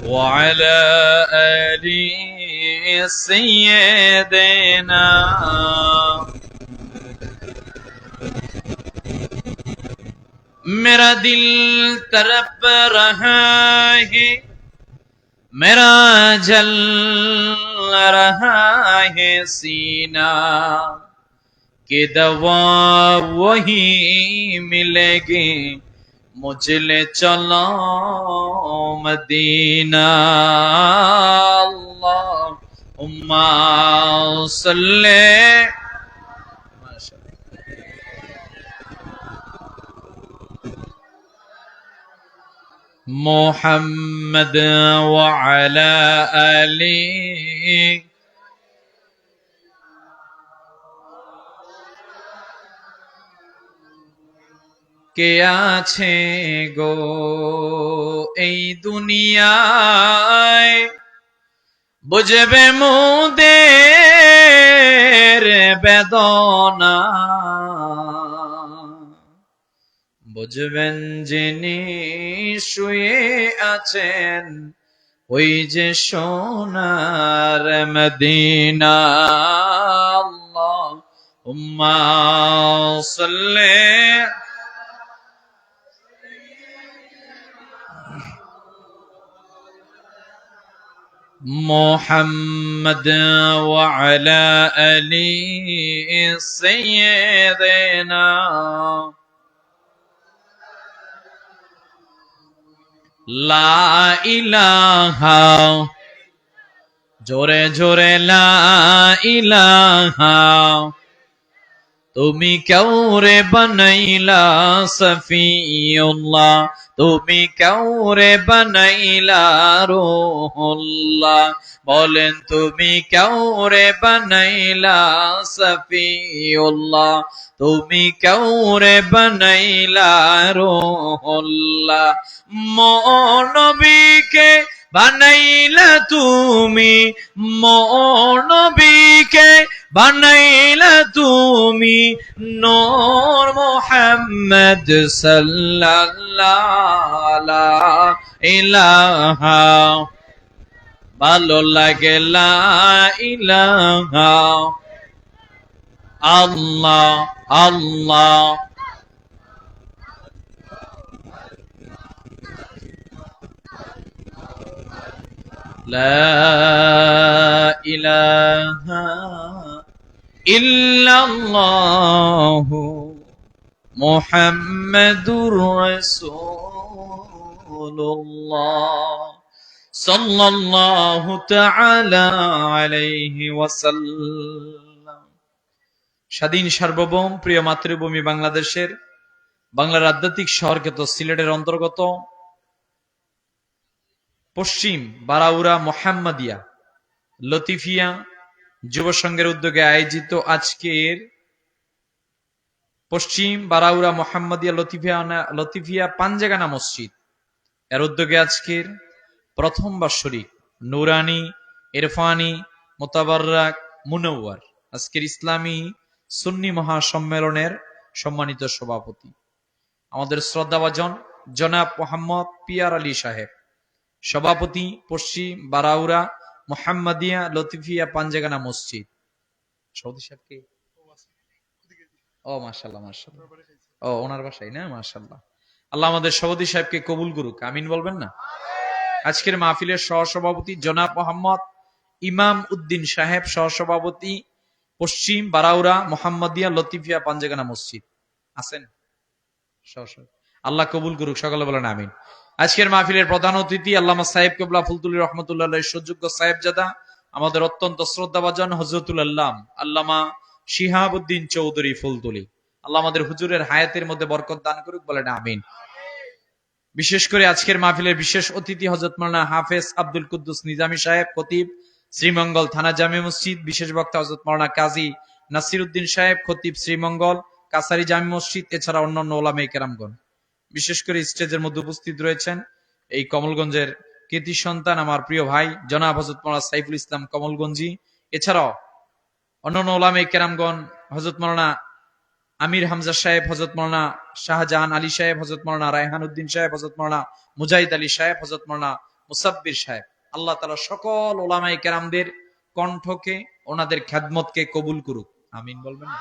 وعلى آل سيدنا मेरा दिल तरफ रहा है मेरा जल रहा है सीना कि दवा वही मिलेगी मुझे चलो मदीना अल्लाहुम्मा सल्ले मुहम्मद व अला आली কে আছে গো এই দুনিয়ায় বুঝবে মোদের বেদনা বুঝবেন যিনি শুয়ে আছেন ওই যে সোনার মদিনা আল্লাহুম্মা সাল্লি मुहम्मद व अला आली सय्यदना ला इलाहा जोरे जोरे ला इलाहा তুমি কাউরে বানাইলা সফিউল্লাহ তুমি কাউরে বানাইলা রুহুল্লাহ বলেন তুমি কাউরে বানাইলা সফিউল্লাহ তুমি কাউরে বানাইলা রুহুল্লাহ নবীকে বানাইলা তুমি নবীকে বানাইলা তুমি নূর মুহাম্মদ সাল্লাল্লাহু ইলাহা ভালো লাগে লা ইলাহা আল্লাহ আল্লাহ লা ইলাহা ইল্লাল্লাহু মুহাম্মাদুর রাসূলুল্লাহ সাল্লাল্লাহু তাআলা আলাইহি ওয়াসাল্লাম। স্বাধীন সার্বভৌম প্রিয় মাতৃভূমি বাংলাদেশের বাংলার আধ্যাত্মিক শহরখ্যাত সিলেটের অন্তর্গত পশ্চিম বারাউরা মোহাম্মদিয়া লতিফিয়া যুব সংঘের উদ্যোগে আয়োজিত আজকের পশ্চিম বারাউরা মোহাম্মদিয়া লতিফিয়া পাঞ্জেগানা মসজিদ এর উদ্যোগে আজকের প্রথম বাৎসরিক নুরানি ইরফানি মোতাবাররাক মুনাওয়ার আজকের ইসলামী সুন্নি মহাসম্মেলনের সম্মানিত সভাপতি আমাদের শ্রদ্ধাভাজন জনাব মোহাম্মদ পিয়ার আলী সাহেব, সভাপতি পশ্চিম বারাউরা মোহাম্মদিয়া লতিফিয়া পাঞ্জেগানা মসজিদ। সভাপতি সাহেবকে ও মাশাআল্লাহ মাশাআল্লাহ ও ওনার বাসায় না মাশাআল্লাহ। আল্লাহ আমাদের সভাপতি সাহেবকে কবুল করুক, আমিন বলবেন না। আজকের মাহফিলের সহসভাপতি জনাব মোহাম্মদ ইমাম উদ্দিন সাহেব, সহসভাপতি পশ্চিম বারাউরা মোহাম্মদিয়া লতিফিয়া পাঞ্জেগানা মসজিদ আছেন। আল্লাহ কবুল করুক, সকলে বলেন আমিন। আজকের মাহফিলের প্রধান অতিথি আল্লামা সাহেব কেবলা ফুলতুলি রহমতুল্লাহ সুযোগ্য সাহেবজাদা আমাদের অত্যন্ত শ্রদ্ধাভাজন হযরতুল আল্লাম আল্লামা শিহাবুদ্দিন চৌধুরী ফুলতুলি। আল্লাহ আমাদের হুজুরের হায়াতের মধ্যে বরকত দান করুক, বলেন আমিন। বিশেষ করে আজকের মাহফিলের বিশেষ অতিথি হযরত মাওলানা হাফেজ আব্দুল কুদ্দুস নিজামী সাহেব, খতিব শ্রীমঙ্গল থানা জামে মসজিদ। বিশেষ বক্তা হযরত মাওলানা কাজী নাসির উদ্দিন সাহেব, খতিব শ্রীমঙ্গল কাছারি জামে মসজিদ, এছাড়া অন্যান্য ওলামায়ে কেরামগণ। বিশেষ করে স্টেজের মধ্যে উপস্থিত রয়েছেন এই কমলগঞ্জের কৃতি সন্তান আমার প্রিয় ভাই জনাব হযরত মাওলানা সাইফুল ইসলাম কমলগঞ্জি, এছাড়াও অন্যান্য ওলামায়ে কেরামগণ হযরত মাওলানা আমির হামজা সাহেব, হযরত মাওলানা শাহজাহান আলী সাহেব, হযরত মাওলানা রায়হান উদ্দিন সাহেব, হযরত মাওলানা মুজাহিদ আলী সাহেব, হযরত মাওলানা মুসাব্বির সাহেব, আল্লাহ তাআলা সকল উলামায়ে কেরামদের কণ্ঠকে, ওনাদের খেদমতকে কবুল করুক, আমিন বলবেন না?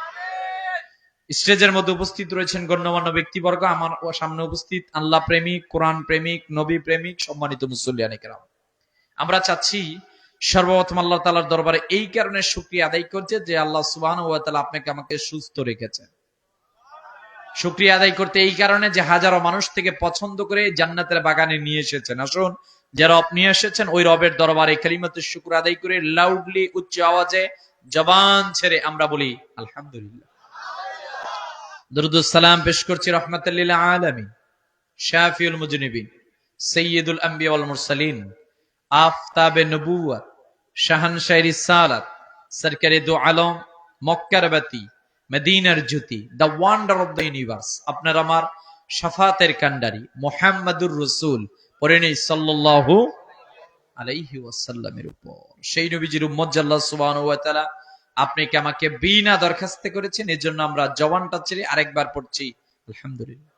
স্টেজের মধ্যে উপস্থিত রয়েছেন গণ্যমান্য ব্যক্তিবর্গ, আমার সামনে উপস্থিত আল্লাহ প্রেমিক, কোরআন প্রেমিক, নবী প্রেমিক, সম্মানিত মুসল্লিয়ানে কেরাম। আমরা চাচ্ছি সর্বপ্রথম আল্লাহ তাআলার দরবারে এই কারণে শুকরিয়া আদায় করতে যে আল্লাহ সুবহানাহু ওয়া তাআলা আপনাকে আমাকে সুস্থ রেখেছেন। শুকরিয়া আদায় করতে এই কারণে যে হাজারো মানুষ থেকে পছন্দ করে জান্নাতের বাগানে নিয়ে এসেছেন। আসুন, যারা আপনি এসেছেন ওই রবের দরবারে কালিমাতুশ শুকর আদায় করে লাউডলি, উচ্চ আওয়াজে, জবান ছেড়ে আমরা বলি আলহামদুলিল্লাহ। দরুদুস সালাম পেশ করছি রাহমাতাল লিল আলামিন, শাফিউল মুজনিবিন, সাইয়্যিদুল আম্বিয়া ওয়াল মুরসালিন, আফতাবে নবুওয়াত, শাহানশাহ রিসালাত, সরকারে দু আলম, মক্কার বাতি, মদিনার জ্যোতি, the wonder of the universe, আপনার আমার শাফাতের কান্ডারি মুহাম্মাদুর রাসূল পড়েনি সাল্লাল্লাহু আলাইহি ওয়াসাল্লামের উপর। সেই নবীজির উম্মত আল্লাহ সুবহানাহু ওয়া তাআলা আপনাকে আমাকে বিনা দরখাস্তে করেছেন, এজন্য আমরা জবানটা ছেড়ে আরেকবার পড়ছি আলহামদুলিল্লাহ।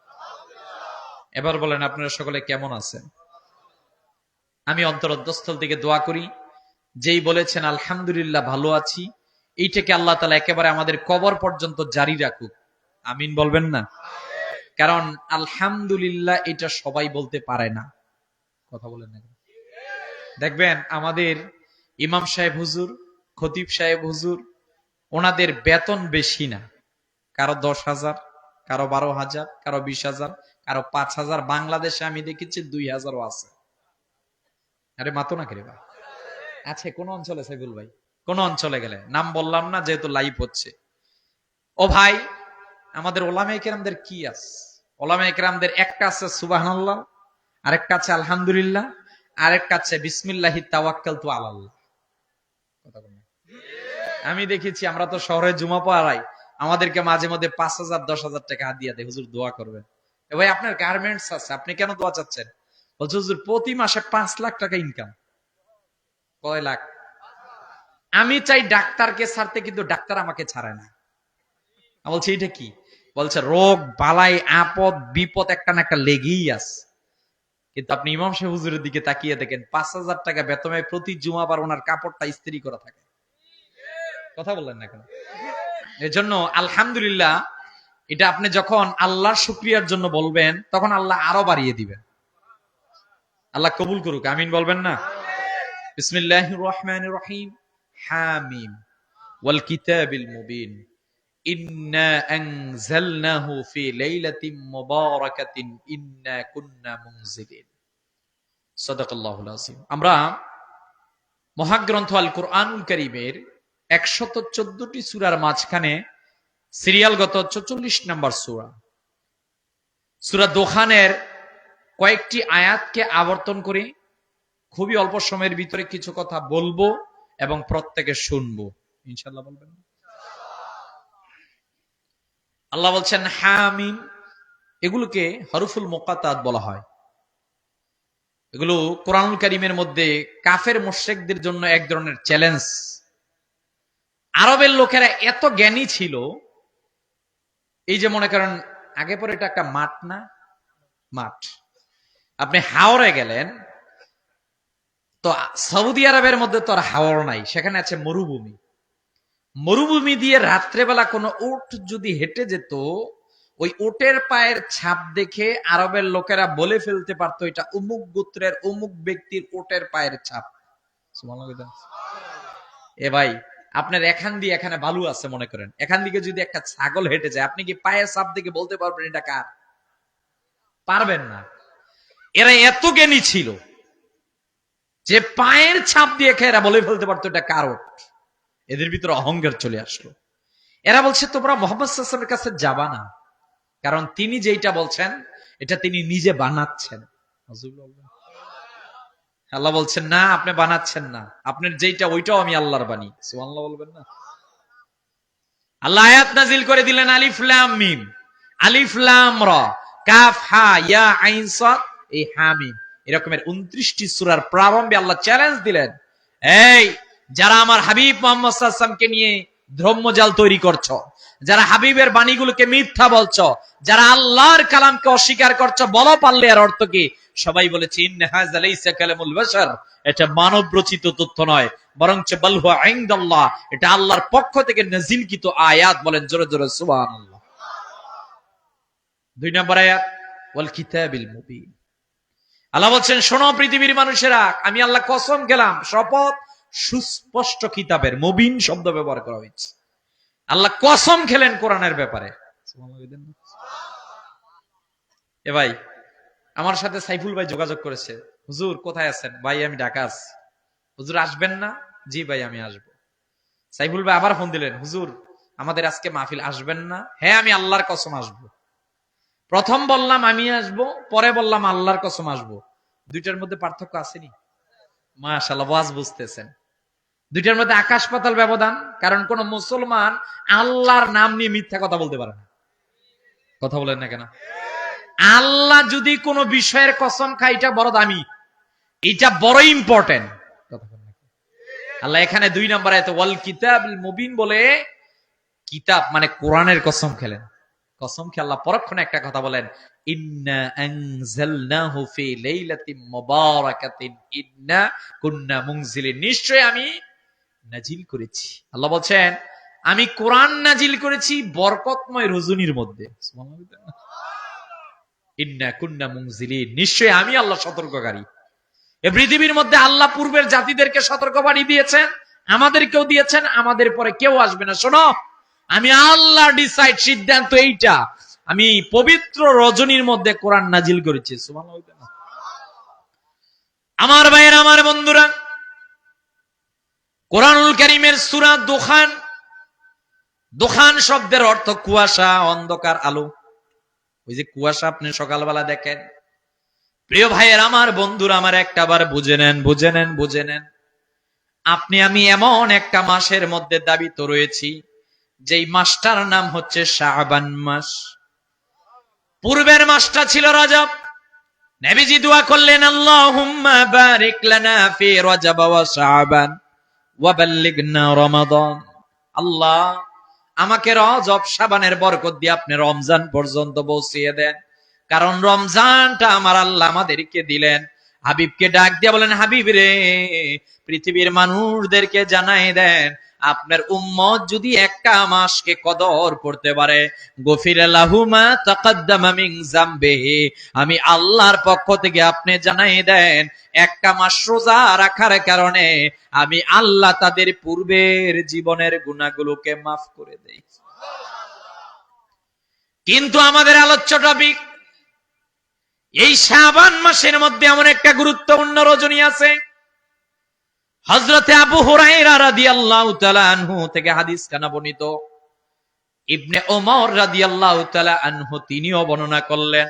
এবার বলেন আপনারা সকলে কেমন আছেন? আমি অন্তরস্থল থেকে দোয়া করি, যেই বলেছেন আলহামদুলিল্লাহ ভালো আছি, এইটাকে আল্লাহ তাআলা একেবারে আমাদের কবর পর্যন্ত জারি রাখুক, আমিন বলবেন না? কারণ আলহামদুলিল্লাহ এটা সবাই বলতে পারে না। কথা বলেন না? দেখবেন আমাদের ইমাম সাহেব হুজুর, খতিব সাহেব হুজুর, ওনাদের বেতন বেশি না, কারো 10,000, কারো 12,000, কারো 20,000, কারো 5,000, বাংলাদেশে আমি দেখেছি 2,000ও আছে। আরে মাতো না কেরে বা আছে কোন অঞ্চলে? সাইফুল ভাই কোন অঞ্চলে গেলে নাম বললাম না যেহেতু লাইভ হচ্ছে। ও ভাই, আমাদের ওলামায়ে কেরামদের কি আছে? ওলামায়ে কেরামদের একটা আছে সুবহানাল্লাহ, আরেকটা আছে আলহামদুলিল্লাহ, আরেকটা আছে বিসমিল্লাহি তাওয়াক্কালতু আলাল্লাহ। কথা বলেন। আমি দেখেছি, আমরা তো শহরে জুমা পড়াই, আমাদেরকে মাঝে মধ্যে 5,000 10,000 টাকা হাদিয়া দেয়, হুজুর দোয়া করবেন। এ ভাই, আপনার গার্মেন্টস আছে, আপনি কেন দোয়া চাচ্ছেন? বলছে হুজুর প্রতি মাসে 5 লাখ টাকা ইনকাম। কয় লাখ? আমি চাই ডাক্তারকে ছাড়তে, কিন্তু ডাক্তার আমাকে ছাড়ে না। আমি বলছি এটা কি? বলছে রোগ বালাই আপদ বিপদ একটা না একটা লেগেই আছে। কিন্তু আপনি ইমাম সাহেব হুজুরের দিকে তাকিয়ে দেখেন, 5,000 টাকা বেতনে প্রতি জুমাবার ওনার কাপড়টা ইস্ত্রি করা থাকে। কথা বললেন না কেন? এজন্য আলহামদুলিল্লাহ এটা আপনি যখন আল্লাহর শুকরিয়ার জন্য বলবেন, তখন আল্লাহ আরো বাড়িয়ে দিবেন। আল্লাহ কবুল করুক, আমিন বলবেন না? বিসমিল্লাহির রহমানির রহিম, হামিম ওয়াল কিতাবিল মুবিন, ইন্না আনজালনাহু ফি লাইলাতিন মুবারাকাতিন ইন্না কুন্না মুনজিলিন। সাদাকাল্লাহুল আযীম। আমরা মহাগ্রন্থ আল কুরআনুল কারীমের 114টি সূরার মাঝখানে সিরিয়ালগত 44 নম্বর সূরা, সূরা দোখানের কয়েকটি আয়াতকে আবর্তন করে খুবই অল্প সময়ের ভিতরে কিছু কথা বলবো এবং প্রত্যেকে শুনবো, ইনশাআল্লাহ বলবেন। আল্লাহ বলছেন হামিম, এগুলোকে হরফুল মুকাত্তাত বলা হয়। এগুলো কোরআনুল কারীমের মধ্যে কাফের মুশরিকদের জন্য এক ধরনের চ্যালেঞ্জ। আরবের লোকেরা এত জ্ঞানী ছিল, এই যে মনে করেন আগে পরে এটা একটা মাঠ না, মাঠ, আপনি হাওরে গেলেন তো সৌদি আরবের মধ্যে তো আর হাওর নাই, সেখানে আছে মরুভূমি। মরুভূমি দিয়ে রাত্রেবেলা কোনো উট যদি হেঁটে যেত, ওই উটের পায়ের ছাপ দেখে আরবের লোকেরা বলে ফেলতে পারতো এটা অমুক গোত্রের অমুক ব্যক্তির উটের পায়ের ছাপ। এ ভাই, আপনার এখান দিয়ে এখানে বালু আছে মনে করেন, এখান দিকে যদি একটা ছাগল হেঁটে যায়, আপনি কি পায়ের ছাপ দেখে বলতে পারবেন এটা কার? পারবেন না। এরা এত জ্ঞানী ছিল যে পায়ের ছাপ দিয়ে এরা বলে ফেলতে পারতো এটা কার উট। এদের ভিতরে অহংকার চলে আসলো। এরা বলছে তোমরা মুহাম্মদ সাল্লাল্লাহু আলাইহি ওয়াসাল্লামের কাছে যাবা না, কারণ তিনি যেটা বলছেন এটা তিনি নিজে বানাচ্ছেন। আল্লাহ বলছেন না, আপনি বানাচ্ছেন না, আপনার যেটা ওইটাও আমি আল্লাহর বাণী। সুবহানাল্লাহ বলবেন না? আল্লাহ আয়াত নাজিল করে দিলেন আলিফ লাম মিম, আলিফ লাম রা কাফ হা ইয়া আইন সাদ, এই হামিম, এরকমের 29টি সূরার প্রারম্ভে আল্লাহ চ্যালেঞ্জ দিলেন, এই যারা আমার হাবিব মুহাম্মদ সাল্লাল্লাহু আলাইহি ওয়াসাল্লামকে নিয়ে ধর্মজাল তৈরি করছো, যারা হাবিবের বাণীগুলোকে মিথ্যা বলছো, যারা আল্লাহর কালামকে অস্বীকার করছো, বলো পারলে এর অর্থ কি? সবাই বলেছে ইন্না হাযা লাইসা কালামুল বাশার, এটা মানব রচিত তথ্য নয়, বরঞ্চ বাল হুয়া ইনদাল্লাহ, এটা আল্লাহর পক্ষ থেকে নাযিলকৃত আয়াত। বলেন জোরে জোরে সুবহানাল্লাহ। 2 নম্বর আয়াত, ওয়াল কিতাবিল মুবিন। আল্লাহ বলছেন, শোনো পৃথিবীর মানুষেরা, আমি আল্লাহ কসম খেলাম, শপথ, সুস্পষ্ট কিতাবের, মুবিন শব্দ ব্যবহার করা হয়েছে। আল্লাহ কসম খেলেন কোরআনের ব্যাপারে। এ ভাই, আমার সাথে সাইফুল ভাই যোগাযোগ করেছে, হুজুর কোথায় আছেন? ভাই আমি ঢাকা আছি। হুজুর আসবেন না? জি ভাই আমি আসবো। সাইফুল ভাই আবার ফোন দিলেন, হুজুর আমাদের আজকে মাহফিল, আসবেন না? হ্যাঁ আমি আল্লাহর কসম আসবো। প্রথম বললাম আমি আসবো, পরে বললাম আল্লাহর কসম আসবো। দুইটার মধ্যে পার্থক্য আসেনি? মাশাআল্লাহ, ওয়াজ বুঝতেছেন। দুইটার মধ্যে আকাশ পাতাল ব্যবধান। কারণ কোন মুসলমান আল্লাহর নাম নিয়ে মিথ্যা কথা বলতে পারে না। কথা বলেন না কেন? আল্লাহ যদি কোন বিষয়ের কসম খায়, এটা বড় দামি, এটা বড় ইম্পর্টেন্ট। আল্লাহ এখানে 2 নম্বর আয়াতে ওয়াল কিতাবিল মুবিন বলে, কিতাব মানে কোরআনের কসম খেলেন। কসম খেয়ে আল্লাহ পরক্ষণে একটা কথা বলেন, ইন্না আনজালনাহু ফি লাইলাতিন মুবারাকাতিন ইন্না কুন্না মুনজিলিন, নিশ্চয় আমি নাজিল করেছি। আল্লাহ বলছেন আমি কোরআন নাজিল করেছি বরকতময় রজনীর মধ্যে। সুবহানাল্লাহ। ইন্না কুন্না মুনজিলিন, নিশ্চয় আমি আল্লাহ সতর্ককারী। এই পৃথিবীর মধ্যে আল্লাহ পূর্বের জাতিদেরকে সতর্কবাণী দিয়েছেন, আমাদেরকেও দিয়েছেন, আমাদের পরে কেউ আসবে না। শোনো, আমি আল্লাহ ডিসাইড, সিদ্ধান্ত এইটা, আমি পবিত্র রজনীর মধ্যে কোরআন নাজিল করেছি। সুবহানাল্লাহ। আমার ভাইয়েরা, আমার বন্ধুরা, কোরআনুল কারীমের সূরা দুখান, দুখান শব্দের অর্থ কুয়াশা, অন্ধকার, আলো। ওই যে কুয়াশা আপনি সকালবেলা দেখেন। প্রিয় ভাইয়ের, আমার বন্ধুরা, আমার একটা বার বুঝে নেন, বুঝে নেন, বুঝে নেন। আপনি আমি এমন একটা মাসের মধ্যে দাবিত রয়েছি, যেই মাসটার নাম হচ্ছে শাবান মাস। পূর্বের মাসটা ছিল রজব। নবীজি দোয়া করলেন, আল্লাহুম্মা বারিক লানা ফি রজব ওয়া শাবান ওয়া বাল্লিগনা রমাদান। আল্লাহ আমাকে রজব শাবানের বরকত দিয়ে আপনি রমজান পর্যন্ত পৌঁছিয়ে দেন। কারণ রমজানটা আমার আল্লাহ আমাদেরকে দিলেন। হাবিবকে ডাক দিয়ে বলেন, হাবিব রে, পৃথিবীর মানুষদেরকে জানাই দেন, আপনার উম্মত যদি একটা মাসকে কদর করতে পারে, গফিরা লাহু মা তাকাদ্দামা মিন যামবিহি, আমি আল্লাহর পক্ষ থেকে আপনি জানাই দেন, একটা মাস রোজা রাখার কারণে আমি আল্লাহ তাদের পূর্বের জীবনের গুনাহগুলোকে মাফ করে দেই। কিন্তু আমাদের আলোচ্য টপিক, এই শাবান মাসের মধ্যে এমন একটা গুরুত্বপূর্ণ রজনী আছে। হযরতে আবু হুরায়রা রাদিয়াল্লাহু তাআলা আনহু থেকে হাদিস খানা বর্ণিত। ইবনে ওমর রাদিয়াল্লাহু তাআলা আনহু তিনিও বর্ণনা করলেন।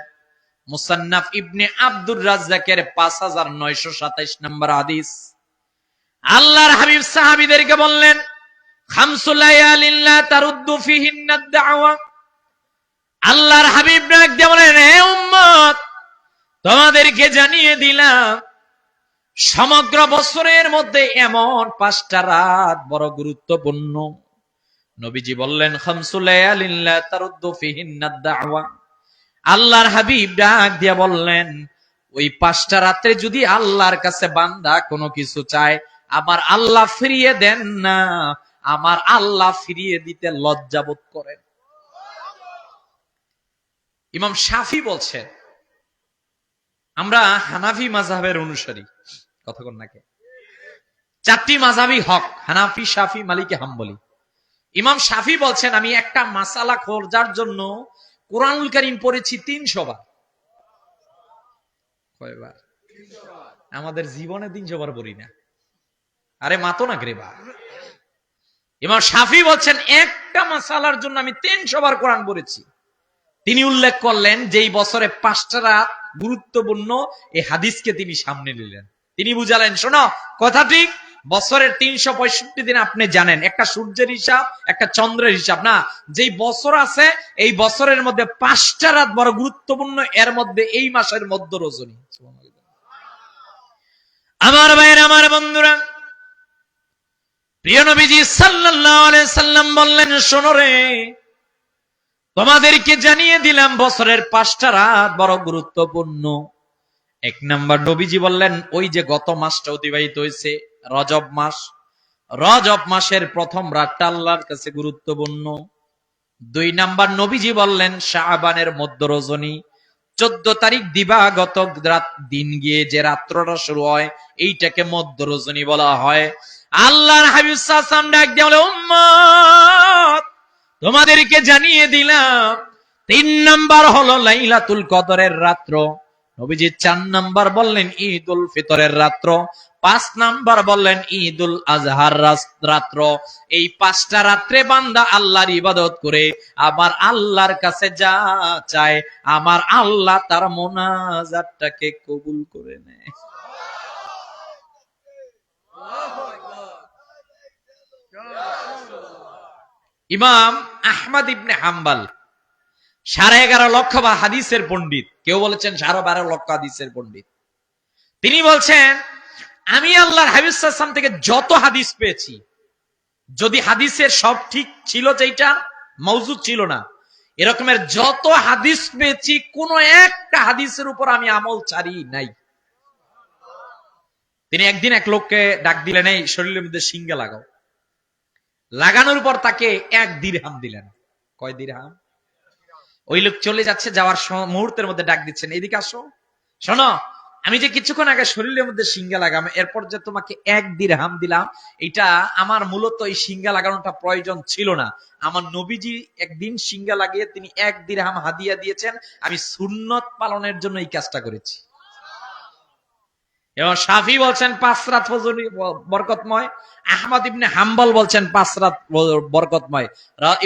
মুসান্নাফ ইবনে আব্দুর রাজ্জাকের 5927 নম্বর হাদিস। আল্লাহর হাবিব সাহাবীদেরকে বললেন, খামসু লায়ালিন লা তারুদ্দু ফিহিন্না দাওয়া। আল্লাহর হাবিব ডাক দিয়ে বলেন, হে উম্মত, তোমাদেরকে জানিয়ে দিলাম, সমগ্র বছরের মধ্যে এমন 5টা রাত বড় গুরুত্বপূর্ণ। নবীজি বললেন, খামসু লায়ালিন লা তারুদ্দু ফিহিন্না দাওয়া। আল্লাহর হাবিব ডাক দিয়ে বললেন, ওই 5টা রাতে যদি আল্লাহর কাছে বান্দা কোনো কিছু চায়, আমার আল্লাহ ফিরিয়ে দেন না, আমার আল্লাহ ফিরিয়ে দিতে লজ্জাবোধ করেন। ইমাম শাফি বলছেন, আমরা হানাফি মাযহাবের অনুসারী। কথা কোন নাকি? 4টি মাযহাবই হক, হানাফি, শাফি, মালিকি, হাম্বলি। ইমাম শাফি বলছেন, আমি একটা মাসালা খোঁজার জন্য কোরআনুল কারীম পড়েছি 300 বার। কয়বার? আমাদের জীবনে 300 বার পড়ি না। আরে মাতো না গ্রেবা। ইমাম শাফি বলছেন, একটা মাসালার জন্য আমি 300 বার কোরআন পড়েছি। তিনি উল্লেখ করলেন যে এই বছরে 5টা রাত গুরুত্বপূর্ণ, এই হাদিসকে তিনি সামনে নিলেন। তিনি বুঝালেন, শোনো, কথা ঠিক, বছরের 365 দিন আপনি জানেন, একটা সূর্যের হিসাব, একটা চন্দ্রের হিসাব না। যেই বছর আছে, এই বছরের মধ্যে 5টা রাত বড় গুরুত্বপূর্ণ, এর মধ্যে এই মাসের মধ্য রজনী। আমার ভাইয়ের, আমার বন্ধুরা, প্রিয় নবীজি সাল্লাল্লাহু আলাইহি সাল্লাম বললেন, শোনো রে, তোমাদেরকে জানিয়ে দিলাম বছরের 5টা রাত বড় গুরুত্বপূর্ণ। 1 নাম্বার নবীজি বললেন, ওই যে গত মাসটা অতিবাহিত হয়েছে রজব মাস, রজব মাসের প্রথম রাতটা আল্লাহর কাছে গুরুত্বপূর্ণ। 2 নাম্বার নবীজি বললেন, শাবানের মধ্য রজনী 14 তারিখ দিবাগত রাত, দিন গিয়ে যে রাত্রটা শুরু হয় এইটাকে মধ্য রজনী বলা হয়। আল্লাহর হাবিব সাল্লাল্লাহু আলাইহি ওয়াসাল্লাম ডাক দিয়ে বলে, উম্মত, তোমাদেরকে জানিয়ে দিলাম 3 নাম্বার হলো লাইলাতুল কদরের রাত্র। নবীজি 4 নাম্বার বললেন ঈদুল ফিতরের রাত্র, 5 নাম্বার বললেন ঈদুল আজহার রাত্র। এই 5টা রাত্রে বান্দা আল্লাহর ইবাদত করে আমার আল্লাহর কাছে যা চায়, আমার আল্লাহ তার মোনাজাতটাকে কবুল করে নেয়। ইমাম আহমদ ইবনে হাম্বল 11.5 লক্ষ বা হাদিসের পণ্ডিত, কেউ বলেছেন 12.5 লক্ষ হাদিসের পণ্ডিত। তিনি বলছেন, আমি আল্লাহর হাবিব সাল্লাল্লাহু আলাইহি ওয়াসাল্লাম থেকে যত হাদিস পেয়েছি, যদি হাদিসের সব ঠিক ছিল যেটা মওজুদ ছিল না, এরকমের যত হাদিস পেয়েছি, কোন একটা হাদিসের উপর আমি আমল ছাড়ি নাই। তিনি একদিন এক লোককে ডাক দিলেন, এই শরীরের মধ্যে সিঙ্গা লাগাও। লাগানোর পর তাকে 1 দিরহাম দিলেন। কয় দিরহাম? ওই লোক চলে যাচ্ছে, যাওয়ার মুহূর্তের মধ্যে ডাক দিচ্ছেন, এদিকে আসো, শোনো, আমি যে কিছুক্ষণ আগে শরীরের মধ্যে সিঙ্গা লাগাম, এরপর যে তোমাকে 1 দিরহাম দিলাম, এটা আমার মূলত এই সিঙ্গা লাগানোটা প্রয়োজন ছিল না। আমার নবীজি একদিন সিঙ্গা লাগিয়ে তিনি 1 দিরহাম হাদিয়া দিয়েছেন, আমি সুন্নত পালনের জন্য এই কাজটা করেছি। এবং শাফি বলছেন 5 রাত ফজর বরকতময়, আহমদ ইবনে হাম্বল বলছেন 5 রাত বরকতময়,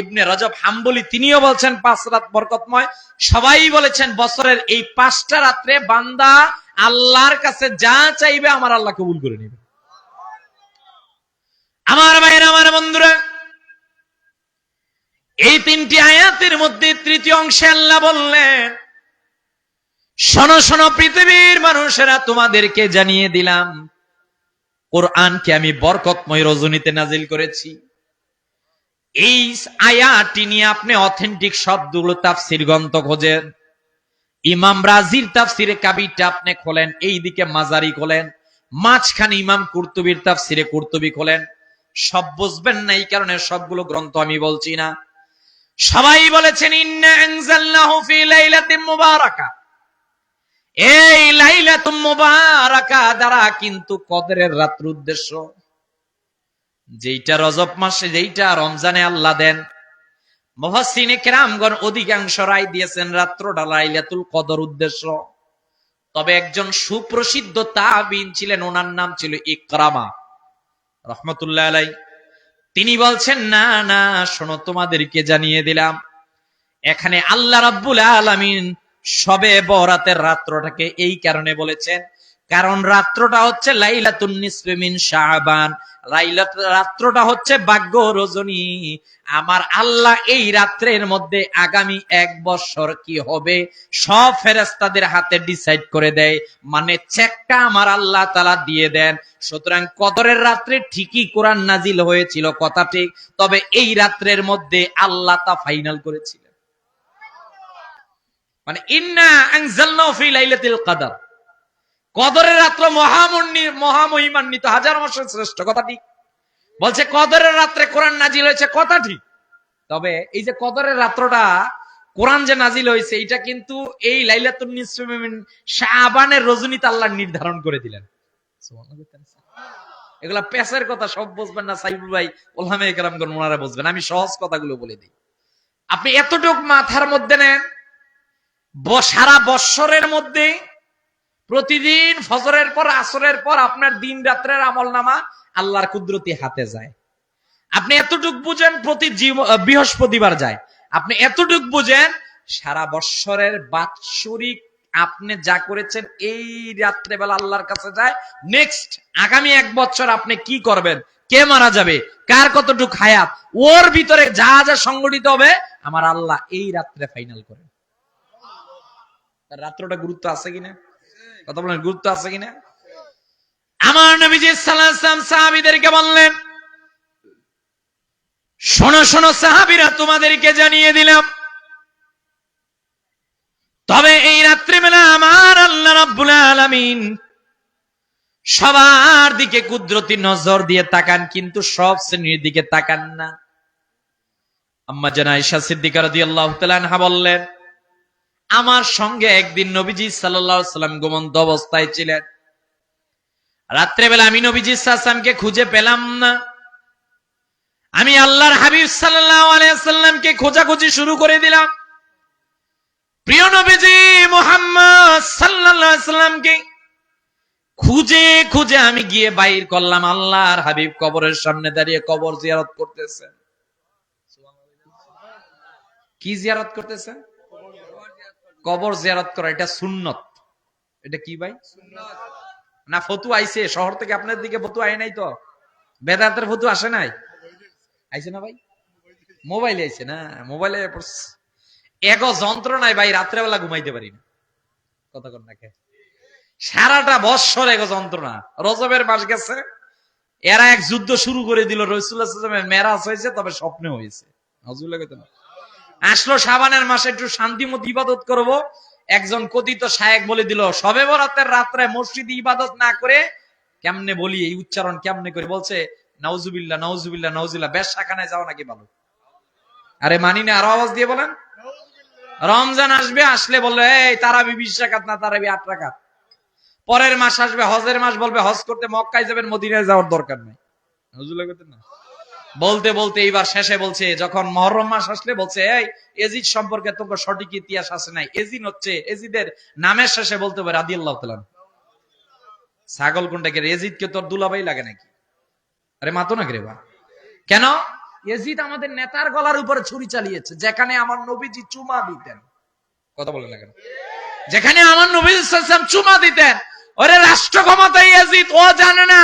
ইবনে রজব হাম্বলি তিনিও বলছেন 5 রাত বরকতময়। সবাই বলেছেন বছরের এই 5টা রাত্রে বান্দা আল্লাহর কাছে যা চাইবে আমার আল্লাহ কবুল করে নেবে। আমার ভাইরা, আমার বন্ধুরা, এই 3টি আয়াতের মধ্যে 3য় অংশে আল্লাহ বললেন, শোনো শোনো পৃথিবীর মানুষেরা, তোমাদেরকে জানিয়ে দিলাম কোরআনকে আমি বরকতময় রজনীতে নাজিল করেছি। এই আয়াতটি নিয়ে আপনি অথেন্টিক শব্দগুলো তাফসীর গ্রন্থ খোঁজেন। ইমাম রাজির তাফসিরে কাবিরটা আপনি খোলেন, এইদিকে মাজারি খোলেন, মাঝখানে ইমাম কুরতুবির তাফসিরে কুরতুবি খোলেন, সব বুঝবেন না, এই কারণে সবগুলো গ্রন্থ আমি বলছি না। সবাই বলেছেন ইন্না আনজালনাহু ফি লাইলাতিন মুবারাকা, এই লাইলাতুল মুবারাকা দ্বারা কিন্তু কদরের রাত্র উদ্দেশ্য, যেইটা রজব মাসে, যেইটা রমজানে আল্লাহ দেন। মুফাসসিরিনে কেরামগণ অধিকাংশ রায় দিয়েছেন রাত্রটা লাইলাতুল কদর উদ্দেশ্য। তবে একজন সুপ্রসিদ্ধ তাবিঈন ছিলেন, ওনার নাম ছিল ইকরামা রাহমাতুল্লাহ আলাইহি। তিনি বলছেন, না না, শোনো, তোমাদেরকে জানিয়ে দিলাম, এখানে আল্লাহ রাব্বুল আলামিন শবে বরাতের রাত্রটাকে এই কারণে বলেছেন, কারণ রাত্রটা হচ্ছে লাইলাতুন নিসফি মিন শাবান, রাত্রটা হচ্ছে ভাগ্য রজনী। আমার আল্লাহ এই রাত্রের মধ্যে আগামী 1 বছর কি হবে সব ফেরেশতাদের হাতে ডিসাইড করে দেয়, মানে চেকটা আমার আল্লাহ তাআলা দিয়ে দেন। সুতরাং কদরের রাত্রে ঠিকই কোরআন নাজিল হয়েছিল, কথা ঠিক, তবে এই রাত্রের মধ্যে আল্লাহ তা ফাইনাল করেছিলেন। মানে ইন্না আনজালনাহু ফি লাইলাতিল কদর, কদরের রাত্র মহামহিমান্বিত, হাজার মাসের শ্রেষ্ঠ, কথা ঠিক। বলছে কদরের রাত্রে কোরআন নাজিল হয়েছে, কথা ঠিক। তবে এই যে কদরের রাত্রটা কোরআন যে নাজিল হয়েছে, এটা কিন্তু এই লাইলাতুন নিসফি মিন শাবানের রজনীতে আল্লাহ নির্ধারণ করে দিলেন। এগুলা পেশের কথা, সব বুঝবেন না সাইফুল ভাই, ওলামায়ে কেরামগণ ওনারা বুঝবেন, আমি সহজ কথাগুলো বলে দিই। আপনি এতটুক মাথার মধ্যে নেন, সারা বৎসরের মধ্যে প্রতিদিন ফজরের পর আসরের পর আপনার দিন রাত্রের আমলনামা আল্লাহর কুদরতি হাতে যায়। আপনি এতটুক বুঝেন প্রতি বৃহস্পতিবার যায়। আপনি এতটুক বুঝেন সারা বৎসরের বাৎসরিক আপনি যা করেছেন এই রাত্রেবেলা আল্লাহর কাছে যায়। নেক্সট আগামী 1 বছর আপনি কি করবেন, কে মারা যাবে, কার কতটুক হায়াত, ওর ভিতরে যা যা সংগঠিত হবে আমার আল্লাহ এই রাত্রে ফাইনাল করেন। রাত্রটা গুরুত্ব আছে কিনা, কথা বলেন, গুরুত্ব আছে কিনা? আমার নবীজি সাল্লাল্লাহু আলাইহি ওয়াসাল্লাম সাহাবীদেরকে বললেন, শোনো শোনো সাহাবীরা, তোমাদেরকে জানিয়ে দিলাম, তবে এই রাত্রিবেলা আমার আল্লাহ রাব্বুল আলামিন সবার দিকে কুদরতি নজর দিয়ে তাকান, কিন্তু সব শ্রেণীর দিকে তাকান না। আম্মা জান আয়েশা সিদ্দিকা রাদিয়াল্লাহু তাআলা আনহা বললেন, আমার সঙ্গে একদিন নবীজি সাল্লাল্লাহু আলাইহি সাল্লাম ঘুমন্ত অবস্থায় ছিলেন। রাত্রেবেলা আমি নবীজি সাল্লাল্লাহু আলাইহি সাল্লামকে খুঁজে পেলাম না। আমি আল্লাহর হাবিব সাল্লাল্লাহু আলাইহি সাল্লামকে খোঁজাখুঁজি শুরু করে দিলাম। প্রিয় নবীজি মুহাম্মদ সাল্লাল্লাহু আলাইহি সাল্লামকে খুঁজে খুঁজে আমি গিয়ে বাইর করলাম, আল্লাহর হাবিব কবরের সামনে দাঁড়িয়ে কবর জিয়ারত করতেছেন। কি জিয়ারত করতেছেন? কবর জিয়ারত করা, এটা সুন্নত। এটা কি ভাই? না ফতুয়া আইছে শহর থেকে, আপনার দিকে ফতুয়া আয় নাই তো? বেদাতের ফতুয়া আসে নাই? আইছে না ভাই? মোবাইলে আইছে না? মোবাইলে এগো যন্ত্রণায় ভাই রাত্রেবেলা ঘুমাইতে পারি না। কথা কর না কে? সারাটা বৎসর এগো যন্ত্রণা। রজবের মাস গেছে, এরা এক যুদ্ধ শুরু করে দিল। রাসূলুল্লাহ সাল্লাল্লাহু আলাইহি ওয়াসাল্লামের মেরাজ হয়েছে, তবে স্বপ্নে হয়েছে। নাউজুবিল্লাহ কইতেন। আসলো শাবানের মাসে একটু শান্তিমত ইবাদত করব, একজন কথিত শায়েখ বলে দিল শবে বরাতের রাত্রে মসজিদে ইবাদত না করে কেমনে বলি, এই উচ্চারণ কেমনে করে বলছে, নাউজুবিল্লাহ নাউজুবিল্লাহ নাউজুবিল্লাহ। বেশখানায় যাও নাকি ভালো? আরে মানি না, আরো আওয়াজ দিয়ে বলেন। রমজান আসবে, আসলে বলবে এই তারাবি 20 রাকাত না তারাবি 8 রাকাত। পরের মাস আসবে হজের মাস, বলবে হজ করতে মক্কায় যাবেন, মদিনায় যাওয়ার দরকার নাই। নাউজুবিল্লাহ কইতেন না? বলতে বলতে এইবার শেষে বলছে, যখন মুহররম মাস আসলে বলছে এই এজিদ সম্পর্কে তোমার সঠিক ইতিহাস আছে নাই? এজিদ হচ্ছে, এজিদের নামের শেষে বলতে হবে রাদিয়াল্লাহু তাআলা। ছাগল কোনটাকে? এজিদ কে তোর দুলাভাই লাগে নাকি? আরে মাতো না রে বা। কেন? এজিদ আমাদের নেতার গলার উপরে ছুরি চালিয়েছে, যেখানে আমার নবীজি চুমা দিতেন। কথা বলেন না কেন? যেখানে আমার নবীজি সাল্লাল্লাহু আলাইহি ওয়াসাল্লাম চুমা দিতেন, ওরে রাষ্ট্র ক্ষমতায় এজিদ ও জানে না,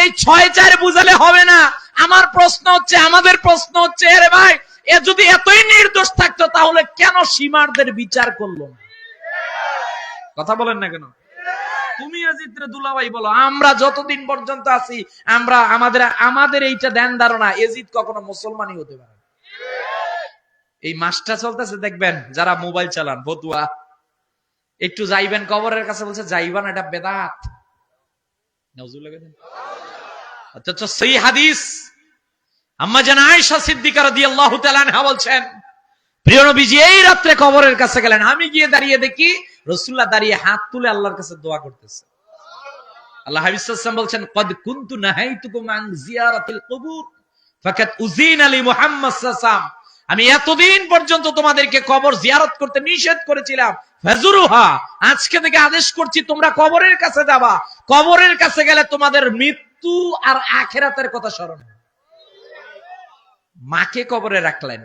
এই 6-4 বুঝালে হবে না। আমার প্রশ্ন হচ্ছে, আমাদের প্রশ্ন হচ্ছে, আরে ভাই এ যদি এতই নির্দোষ থাকতো তাহলে কেন সীমারদের বিচার করলো না? কথা বলেন না কেন? তুমি এজিদরে দুলাভাই বলো, আমরা যতদিন পর্যন্ত আছি আমরা আমাদের এইটা ধ্যান ধারণা, এজিদ কখনো মুসলমানই হতে পারে না। এই মাসটা চলতেছে দেখবেন, যারা মোবাইল চালান ফতুয়া, একটু যাইবেন কবরের কাছে, বলছে যাইবান, এটা বেদাত। নাউজুবিল্লাহ। অথচ সেই হাদিস আম্মা জান আয়েশা সিদ্দিকা রাদিয়াল্লাহু তাআলা আনহা বলছেন, প্রিয় নবীজি এই রাতে কবরের কাছে গেলেন, আমি গিয়ে দাঁড়িয়ে দেখি রাসূলুল্লাহ দাঁড়িয়ে হাত তুলে আল্লাহর কাছে দোয়া করতেছে। আল্লাহ হাবিব সাল্লাল্লাহু আলাইহি ওয়াসাল্লাম বলছেন, ক্বাদ কুনতু নাহাইতুকুম আন জিয়ারাতিল কুবুর ফাকাত উযিনা লি মুহাম্মদ সাল্লাল্লাহু আলাইহি ওয়াসাল্লাম, আমি এতদিন পর্যন্ত তোমাদেরকে কবর জিয়ারত করতে নিষেধ করেছিলাম, ফাজুরুহা, আজকে থেকে আদেশ করছি তোমরা কবরের কাছে যাবা। কবরের কাছে গেলে তোমাদের মৃত্যু আর আখিরাতের কথা স্মরণ হবে। মাকে কবরে রাখলেন,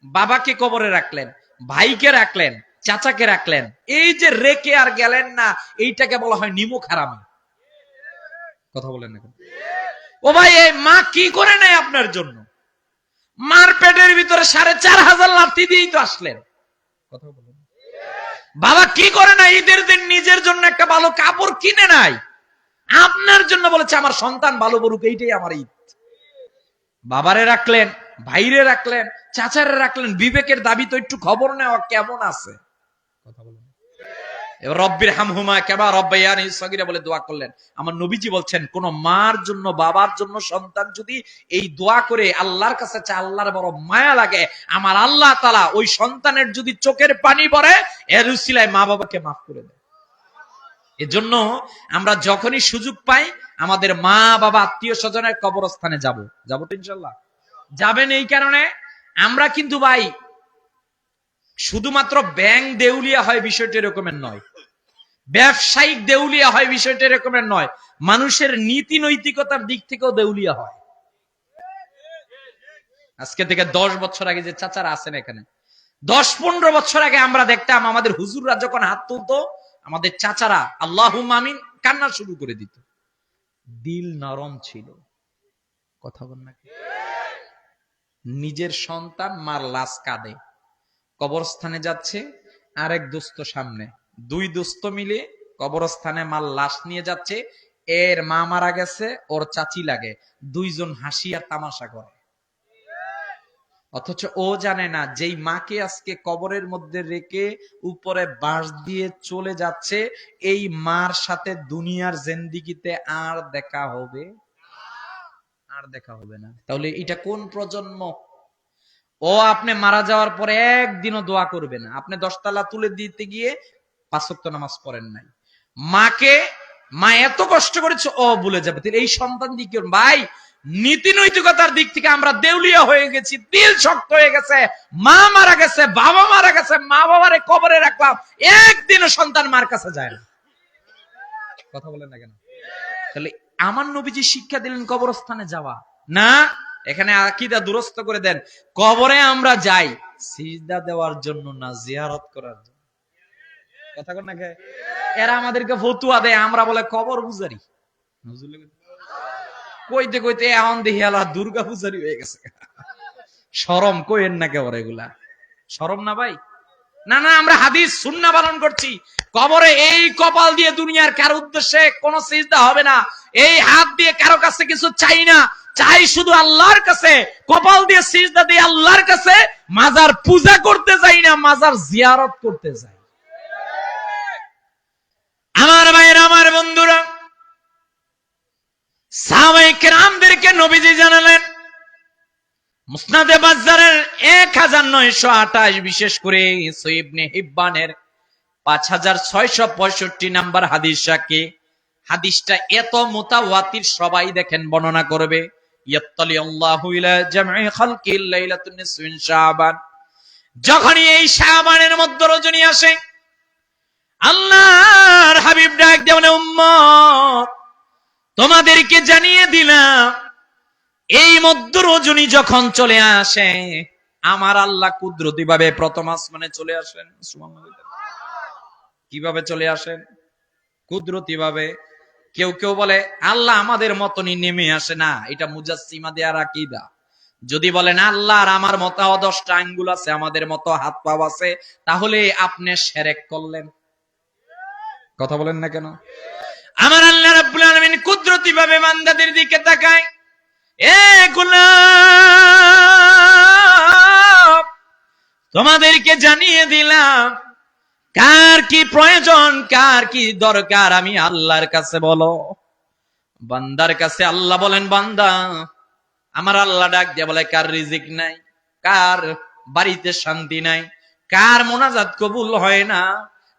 বাবাকে কবরে রাখলেন, ভাইকে রাখলেন, চাচাকে রাখলেন, এই যে রেখে আর গেলেন না, এইটাকে বলা হয় নিমুখ হারামি। কথা বলেন না? ও ভাই, এই মা কি করে নেয় আপনার জন্য? মার পেটের ভিতরে 4500 লাথি দিয়েই তো আসলেন। কথা বলেন। বাবা কি করে না, ঈদের দিন নিজের জন্য একটা ভালো কাপড় কিনে নাই, আপনার জন্য বলেছে আমার সন্তান ভালো বলুক, এইটাই আমার ঈদ। বাবারে রাখলেন, ভাইরে রাখলেন, চাচারে রাখলেন, বিবেকের দাবি তো একটু খবর নেওয়া কেমন আছে। কথা বলেন। রব্বির হামহুমা কামা রাব্বায়ানি সগীরা বলে দোয়া করলেন। আমার নবীজি বলছেন, কোন মার জন্য বাবার জন্য সন্তান যদি এই দোয়া করে আল্লাহর কাছে চায়, আল্লাহর বড় মায়া লাগে, আমার আল্লাহ তাআলা ওই সন্তানের যদি চোখের পানি পড়ে, এর উসিলায় মা বাবাকে মাফ করে দেয়। এজন্য আমরা যখনই সুযোগ পাই আমাদের মা বাবা আত্মীয় স্বজনের কবরস্থানে যাব তো ইনশাআল্লাহ। যাবেন এই কারণে, আমরা কিন্তু ভাই শুধুমাত্র ব্যাংক দেউলিয়া হয় বিষয়টা এরকমের নয়, ব্যবসায়িক দেউলিয়া হয় বিষয়টা এরকমের নয়, মানুষের নীতি নৈতিকতার দিক থেকেও দেউলিয়া হয়। আজকে থেকে 10 বছর আগে যে চাচারা আছেন এখানে, 10-15 বছর আগে আমরা দেখতাম আমাদের হুজুররা যখন হাত তুলতো, আমাদের চাচারা আল্লাহুম্মা আমিন কান্না শুরু করে দিত। দিল নরম ছিল। কথা বল না? নিজের সন্তান মার লাশ কাঁদে, কবরস্থানে যাচ্ছে, আরেক দোস্ত সামনে, 2 দোস্ত মিলে কবরস্থানে মার লাশ নিয়ে যাচ্ছে, এর মা মারা গেছে, ওর চাচি লাগে, 2 জন হাসি আর তামাশা করে। অথচ ও জানে না যেই মাকে আজকে কবরের মধ্যে রেখে উপরে বাঁশ দিয়ে চলে যাচ্ছে, এই মার সাথে দুনিয়ার জিন্দেগিতে আর দেখা হবে, আর দেখা হবে না। তাহলে এটা কোন প্রজন্ম? ও আপনি মারা যাওয়ার পরে একদিনও দোয়া করবে না। আপনি 10 তালা তুলে দিতে গিয়ে 5 ওয়াক্ত নামাজ পড়েন নাই, মাকে মা এত কষ্ট করেছে ও ভুলে যাবে। এই সন্তান দিকে ভাই নীতি নৈতিকতার দিক থেকে আমরা দেউলিয়া হয়ে গেছি, দিল শক্ত হয়ে গেছে। মা মারা গেছে, বাবা মারা গেছে, মা বাবারে কবরে রাখলাম, একদিনও সন্তান মার কাছে যায় না। কথা বলেন না কেন? তাহলে আমার নবীজি শিক্ষা দিলেন কবরস্থানে যাওয়া না, এখানে আকীদা দুরস্ত করে দেন। কবরে আমরা যাই সিজদা দেওয়ার জন্য না, জিয়ারত করার জন্য। কথা কন না কে? এরা আমাদেরকে ফতুয়া দেয়, আমরা বলে কবর পূজারি। কইতে কইতে এখন দেখি আলা দুর্গা পূজারি হয়ে গেছে। শরম কইেন না কেবর, এগুলা শরম না ভাই? না না, আমরা হাদিস সুন্নাহ পালন করছি। কবরে এই কপাল দিয়ে দুনিয়ার কার উদ্দেশ্যে কোন সিজদা হবে না, এই হাত দিয়ে কারো কাছে কিছু চাই না, চাই শুধু আল্লাহর কাছে। কপাল দিয়ে সিজদা দিয়ে আল্লাহর কাছে, মাজার পূজা করতে যাই না, মাজার জিয়ারত করতে যাই। আমার ভাইয়েরা, আমার বন্ধুরা, সাহাবায়ে কেরামদেরকে নবীজি জানালেন মুসনাদে বাজ্জারের 1928, বিশেষ করে সহিহ ইবনে হিব্বানের 5665 নাম্বার হাদিস সাকি। হাদিসটা এত মুতাওয়াতির, সবাই দেখেন বর্ণনা করবে। ইয়াত্তালি আল্লাহু ইলা জামঈ খালকিল লাইলাতুন নিসফিন শাবান, যখনই এই শাবানের মধ্য রজনী আসে, আল্লাহর হাবিব ডাক দিয়ে বলে, উম্মত তোমাদেরকে জানিয়ে দিলাম, এই মধ্য রজনী যখন চলে আসে, আমার আল্লাহ কুদরতি ভাবে প্রথম আসমানে চলে আসেন। সুবহানাল্লাহ। কিভাবে চলে আসেন? কুদরতি ভাবে। কেউ কেউ বলে আল্লাহ আমাদের মতনই নেমে আসে না, এটা মুজাসসিমাদের আকীদা। যদি বলেন আল্লাহর আমার মতো 10টা আঙ্গুল আছে, আমাদের মতো হাত পা আছে, তাহলে আপনি শিরক করলেন। কথা বলেন না কেন? আমার আল্লাহ রাব্বুল আলামিন কুদরতি ভাবে বান্দাদের দিকে তাকায়, এ গোলাম তোমাদেরকে জানিয়ে দিলাম কার কি প্রয়োজন, কার কি দরকার, আমি আল্লাহর কাছে বলো। বান্দার কাছে আল্লাহ বলেন, বান্দা আমার আল্লাহ ডাক দিয়ে বলে, কার রিজিক নাই, কার বাড়িতে শান্তি নাই, কার মোনাজাত কবুল হয় না,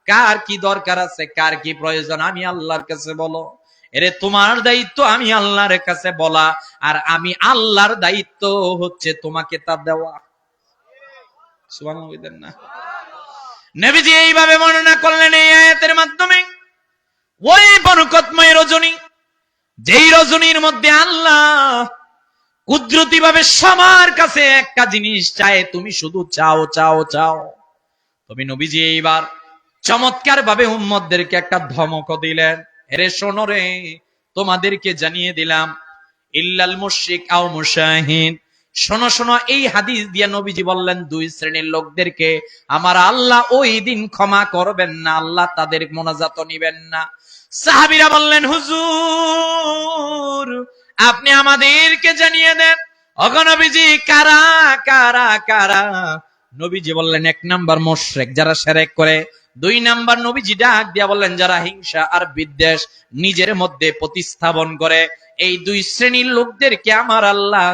কার কি দরকার আছে, কার কি প্রয়োজন, আমি আল্লাহর কাছে বলো। এরে তোমার দায়িত্ব আমি আল্লাহর কাছে বলা, আর আমি আল্লাহর দায়িত্ব হচ্ছে তোমাকে তা দেওয়া। সুবহানাল্লাহ না? নবীজি এইভাবে বর্ণনা করলেন এই আয়াতের মাধ্যমে, ওই বরকতময় রজনী, যেই রজনীর মধ্যে আল্লাহ কুদরতি ভাবে সবার কাছে একটা জিনিস চায়, তুমি শুধু চাও চাও চাও। তুমি নবীজি এইবার চমৎকার ভাবে উম্মতদেরকে একটা ধমক দিলেন, এরে শোনো রে, তোমাদেরকে জানিয়ে দিলাম, ইল্লাল মুশরিক আও মুশাহিদ, শোনো শোনো, এই হাদিস দিয়ে নবীজি বললেন 2 শ্রেণীর লোকদেরকে আমার আল্লাহ ওই দিন ক্ষমা করবেন না, আল্লাহ তাদের মোনাজাত নিবেন না। সাহাবীরা বললেন, হুজুর আপনি আমাদেরকে জানিয়ে দেন, ওগো নবীজি কারা কারা কারা? নবীজি বললেন, 1 নাম্বার মুশরিক, যারা শিরক করে। 2 নাম্বার নবীজি ডাক দিয়া বললেন, যারা হিংসা আর বিদ্বেষ নিজের মধ্যে প্রতিস্থাপন করে। এই 2 শ্রেণীর লোকদেরকে আমার আল্লাহ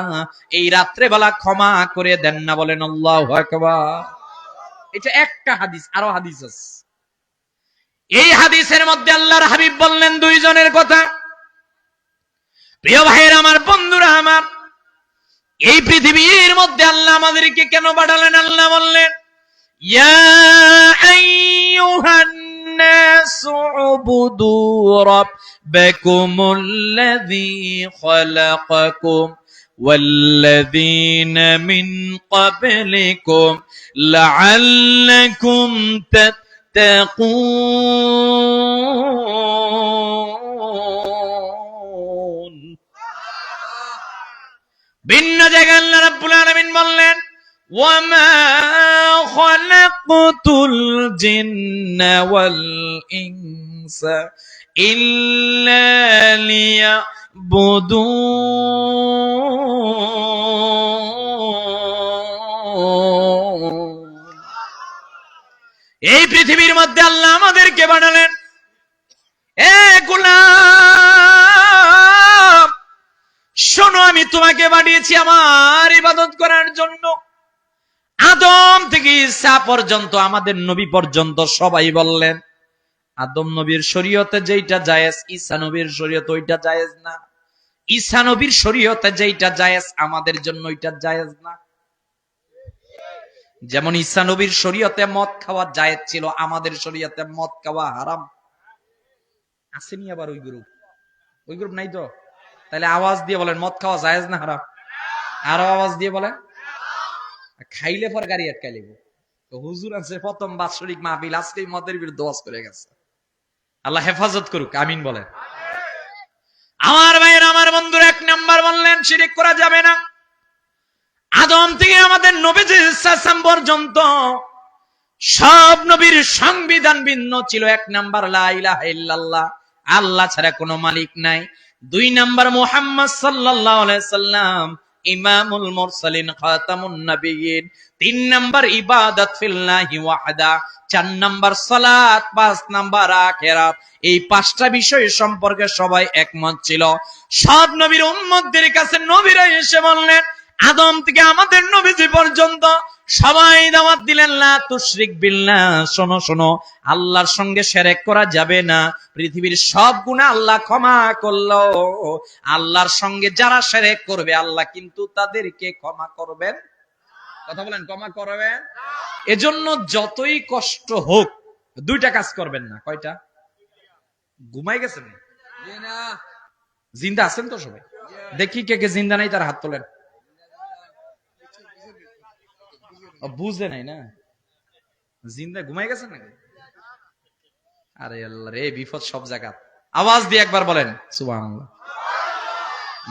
এই রাত্রে বেলা ক্ষমা করে দেন না। বলেন আল্লাহু আকবার। এটা একটা হাদিস, আরো হাদিস আছে। এই হাদিসের মধ্যে আল্লাহর হাবিব বললেন 2 জনের কথা। প্রিয় ভাইয়ের আমার, বন্ধুরা আমার, এই পৃথিবীর মধ্যে আল্লাহ আমাদেরকে কেন পাঠালেন? আল্লাহ বললেন, ইয়া আইয়ুহান নাসু উবুদু রাব্বাকুমুল্লাযী খালাকাকুম ওয়াল্লাযীনা মিন ক্বাবলিকুম লাআল্লাকুম তাত্তাকুন। ভিন্ন জায়গায় আল্লাহ রাব্বুল আলামিন বললেন, ওয়ামা খালাকতুল জিন্না ওয়াল ইনসা ইল্লা লিয়াবুদুন। পৃথিবীর মধ্যে আল্লাহ আমাদেরকে বানালেন, এ গোলাম শোনো, আমি তোমাকে বানিয়েছি আমার ইবাদত করার জন্য। আদম থেকে ঈসা পর্যন্ত, আমাদের নবী পর্যন্ত সবাই বললেন আদম নবীর শরীয়তে যেইটা জায়েজ ঈসা নবীর শরীয়তে ওইটা জায়েজ না, ঈসা নবীর শরীয়তে যেইটা জায়েজ আমাদের জন্য ওইটা জায়েজ না। যেমন ঈসা নবীর শরীয়তে মদ খাওয়া জায়েজ ছিল, আমাদের শরীয়তে মদ খাওয়া হারাম। আসেনি আবার ওই গ্রুপ নাই তো? তাহলে আওয়াজ দিয়ে বলেন মদ খাওয়া জায়েজ না হারাম? আরো আওয়াজ দিয়ে বলেন। খাইলে পর গাড়ি আটকাই লিব। তো হুজুর আছে প্রথম বাৎসরিক মাহফিল, আজকেই মদের বিরুদ্ধে ওয়াজ করে গেছে। আল্লাহ হেফাজত করুক, আমিন বলেন। আমার ভাইয়ের, আমার বন্ধুর, এক নাম্বার বললেন শিরিক করা যাবে না। আদম থেকে আমাদের নবী সাল্লাল্লাহু পর্যন্ত সব নবীর সংবিধান ভিন্ন ছিল। এক নাম্বার লা ইলাহা ইল্লাল্লাহ, আল্লাহ ছাড়া কোনো মালিক নাই। দুই নাম্বার মুহাম্মদ সাল্লাল্লাহু আলাইহি সাল্লাম ইমামুল মুরসালিন খাতামুন নবিয়্যিন। তিন নাম্বার ইবাদত ফিল্লাহি ওয়াহদা। চার নাম্বার সালাত। পাঁচ নাম্বার আখিরাত। এই পাঁচটা বিষয় সম্পর্কে সবাই একমত ছিল। সব নবীর উম্মতদের কাছে নবীরা এসে বললেন, আদম থেকে আমাদের নবীজি পর্যন্ত সবাই দাওয়াত দিলেন লা তুশরিক বিল্লাহ, শোনো শোনো, আল্লাহর সঙ্গে শিরক করা যাবে না। পৃথিবীর সব গুনাহ আল্লাহ ক্ষমা করলো, আল্লাহর সঙ্গে যারা শিরক করবে আল্লাহ কিন্তু তাদেরকে ক্ষমা করবেন। কথা বলেন, ক্ষমা করবেন। এজন্য যতই কষ্ট হোক দুইটা কাজ করবেন না। কয়টা? ঘুমাই গেছেন? জিন্দা আছেন তো সবাই? দেখি কে কে জিন্দা নাই, তার হাত তোলেন। বুঝে নাই না, জিন্দা ঘুমাই গেছেন নাকি? আরে আল্লাহ রে, বিপদ সব জায়গা। আওয়াজ দিয়ে একবার বলেন সুবহানাল্লাহ।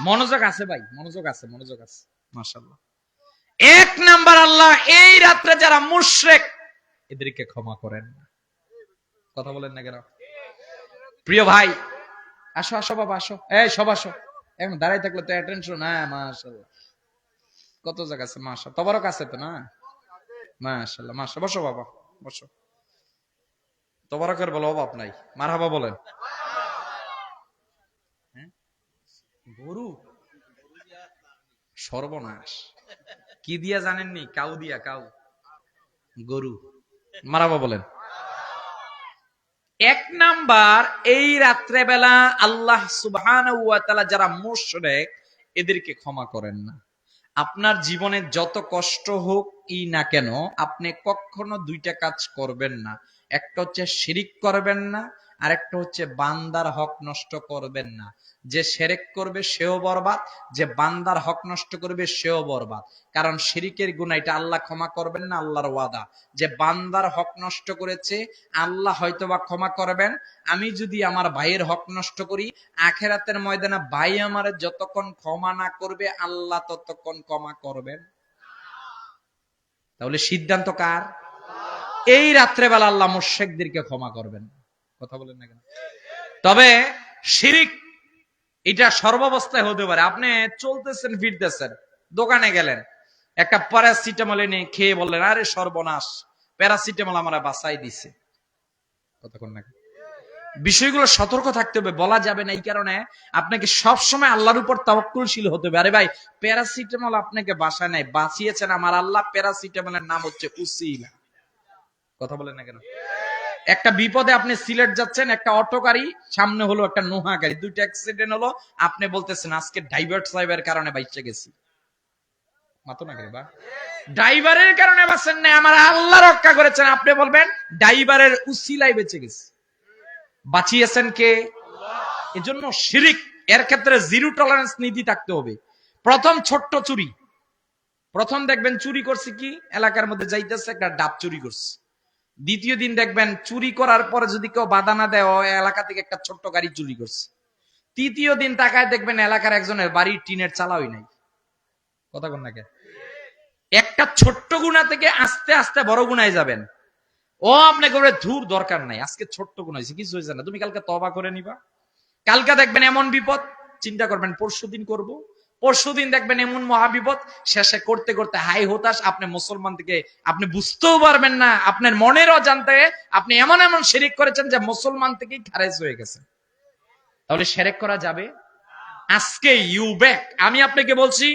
মনোযোগ আছে ভাই, মনোযোগ আছে, মনোযোগ আছে, মাশাআল্লাহ। এক নাম্বার, আল্লাহ এই রাত্রে যারা মুশরিক এদেরকে ক্ষমা করেন না। কথা বলেন না কেন? প্রিয় ভাই, আসো আসো বাবা, আসো, এই সব আসো। এখন দাঁড়াই থাকলে তো অ্যাটেনশন। হ্যাঁ মাশাআল্লাহ, কত জায়গা আছে, মাশাআল্লাহ, তোমারও কাছে তো না? মাশাআল্লাহ, মাশাআল্লাহ, বসো বাবা, বসো। তোবারকের বলো অভাব নাই, মারহাবা বলেন। গরু সর্বনাশ, কি দিয়া জানেননি? কাউ দিয়া, কাউ, গরু। মারহাবা বলেন। এক নাম্বার, এই রাত্রে বেলা আল্লাহ সুবহানাহু ওয়া তাআলা যারা মুশরিক এদেরকে ক্ষমা করেন না। আপনার জীবনে যত কষ্ট হোক ই না কেন, আপনি কখনো দুইটা কাজ করবেন না। একটা হচ্ছে শিরিক করবেন না, আর একটা হচ্ছে বান্দার হক নষ্ট করবেন না। যে শিরক করবে সেও বরবাদ, যে বান্দার হক নষ্ট করবে সেও বরবাদ। কারণ শিরিকের গুনাহ এটা আল্লাহ ক্ষমা করবেন না, আল্লাহর ওয়াদা। যে বান্দার হক নষ্ট করেছে আল্লাহ হয়তোবা ক্ষমা করবেন। আমি যদি আমার ভাইয়ের হক নষ্ট করি, আখিরাতের ময়দানে ভাই আমারে যতক্ষণ ক্ষমা না করবে আল্লাহ ততক্ষণ ক্ষমা করবেন। তাহলে সিদ্ধান্ত কার? এই রাত্রেবেলা আল্লাহ মুশরিকদেরকে ক্ষমা করবেন। কথা বলেন না কেন? তবে শিরিক এটা সর্বাবস্থায় হতে পারে। আপনি চলতেছেন ফিরতেছেন, দোকানে গেলেন, একটা প্যারাসিটামল এনে খেয়ে বললেন আরে সর্বনাশ, প্যারাসিটামল আমারে বাঁচাই দিছে। কথা বলেন না কেন? বিষয়গুলো সতর্ক থাকতে হবে, বলা যাবে না। এই কারণে আপনাকে সবসময় আল্লাহর উপর তাওয়াক্কুলশীল হতে হবে। আরে ভাই, প্যারাসিটামল আপনাকে বাঁচায় নাই, বাঁচিয়েছেন আমার আল্লাহ। প্যারাসিটামলের নাম হচ্ছে উসিলা। কথা বলেন না কেন? একটা বিপদে আপনি সিলেট যাচ্ছেন, একটা অটো গাড়ি সামনে হলো, একটা নোহা গাড়ি, দুইটা অ্যাক্সিডেন্ট হলো, আপনি বলতেছেন আজকে ড্রাইভার সাহেবের কারণে বাইচে গেছি। মাতো না রে বা, ড্রাইভারের কারণে বাঁচেন না, আমার আল্লাহ রক্ষা করেছেন। আপনি বলবেন ড্রাইভারের উসিলাই বেঁচে গেছি। বাঁচিয়েছেন কে? এজন্য শিরিক এর ক্ষেত্রে জিরো টলারেন্স নীতি থাকতে হবে। প্রথম ছোট্ট চুরি, প্রথম দেখবেন চুরি করছে কি, এলাকার মধ্যে যাইতেছে একটা ডাব চুরি করছে। দ্বিতীয় দিন দেখবেন চুরি করার পরে যদি কেউ বাধা না দেয়, এলাকা থেকে একটা ছোট্ট গাড়ি চুরি করছে। তৃতীয় দিন তাকায় দেখবেন এলাকার একজনের বাড়ির টিনের চালাওই নাই। কথা কোন নাকি? একটা ছোট্ট গুণা থেকে আস্তে আস্তে বড় গুণায় যাবেন। ও আপনি করে ধুর দরকার নাই, আজকে ছোট্ট গুণা হয়েছে, কিছু হয়েছে না, তুমি কালকে তওবা করে নিবা। কালকে দেখবেন এমন বিপদ, চিন্তা করবেন পরশু দিন করবো, পরশুদিন দেখবেন এমন মহাবিপদ, শেষে করতে করতে হাই হতাশ, আপনি মুসলমান থেকে আপনি বুঝতেও পারবেন না, আপনার মনের অজান্তে আপনি এমন এমন শিরিক করেছেন যে মুসলমান থেকেই খারেজ হয়ে গেছে। তাহলে শিরক করা যাবে? আজকে ইউ ব্যাক, আমি আপনাকে বলছি,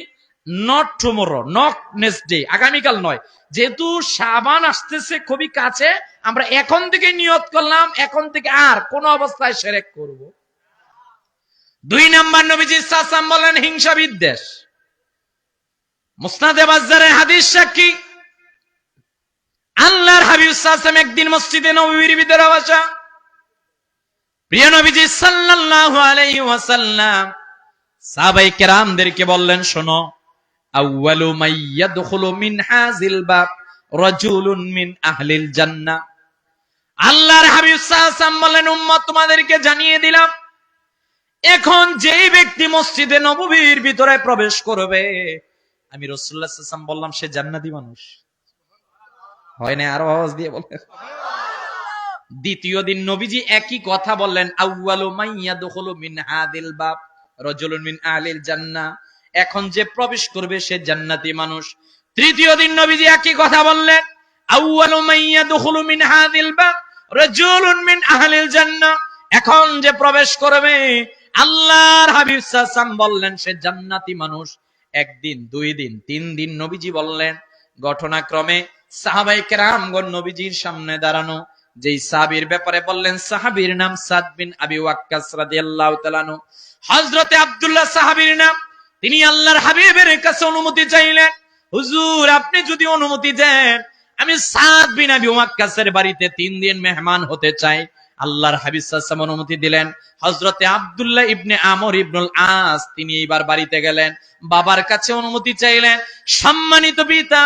not tomorrow, not next day, আগামীকাল নয়, যেহেতু শাবান আসতেছে খুবই কাছে, আমরা এখন থেকে নিয়ত করলাম এখন থেকে আর কোন অবস্থায় শিরক করব। 2 নাম্বার, নবীজি সাল্লাল্লাহু আলাইহি ওয়াসাল্লাম বলেন হিংসা বিদ্বেষ। মুসনাদে বাজ্জারের হাদিস সাক্ষী, আল্লাহর হাবিব সাল্লাল্লাহু আলাইহি ওয়াসাল্লাম একদিন মসজিদে নববীর ভিতরে বসা, প্রিয় নবীজি সাল্লাল্লাহু আলাইহি ওয়াসাল্লাম সাহাবায়ে কেরামদেরকে বললেন, শোনো, আউয়ালু মাইয়াদখুলু মিন হাযিল বাব রাজুলুন মিন আহলিল জান্নাহ। আল্লাহর হাবিব সাল্লাল্লাহু আলাইহি ওয়াসাল্লাম বললেন, উম্মত তোমাদেরকে জানিয়ে দিলাম, এখন যেই ব্যক্তি মসজিদে নববীর ভিতরে প্রবেশ করবে, আমি রাসূলুল্লাহ সাল্লাল্লাহু আলাইহি ওয়াসাল্লাম বললাম সে জান্নাতি মানুষ। হয় না? আরো আওয়াজ দিয়ে বলেন। দ্বিতীয় দিন নবীজি একই কথা বললেন, আউয়ালু মাইয়াদখুলু মিন হাযিল বাব রাজুলুন মিন আহলিল জান্নাহ, এখন যে প্রবেশ করবে সে জান্নাতি মানুষ। তৃতীয় দিন নবীজি একই কথা বললেন, আউয়ালু মাইয়াদখুলু মিন হাযিল বাব রাজুলুন মিন আহলিল জান্নাহ, এখন যে প্রবেশ করবে, আল্লাহর হাবিব সাল্লাল্লাহু আলাইহি ওয়াসাল্লাম বললেন সে জান্নাতি মানুষ। একদিন, 2 দিন, 3 দিন নবীজি বললেন। ঘটনাক্রমে সাহাবায়ে কেরামগণ নবীজির সামনে দাঁড়ানো, যেই সাহাবীর ব্যাপারে বললেন, সাহাবীর নাম সাদ বিন আবি ওয়াক্কাস রাদিয়াল্লাহু তাআলা আনহু। হযরতে আব্দুল্লাহ সাহাবীর নাম। তিনি আল্লাহর হাবিবের কাছে অনুমতি চাইলেন, হুজুর আপনি যদি অনুমতি দেন, আমি সাদ বিন আবি ওয়াক্কাসের বাড়িতে 3 দিন মেহমান হতে চাই। আল্লাহর হাবিব সাল্লাল্লাহু আলাইহি ওয়াসাল্লাম অনুমতি দিলেন। হযরতে আব্দুল্লাহ ইবনে আমর ইবনুল আস তিনি এইবার বাড়িতে গেলেন, বাবার কাছে অনুমতি চাইলেন, সম্মানিত পিতা,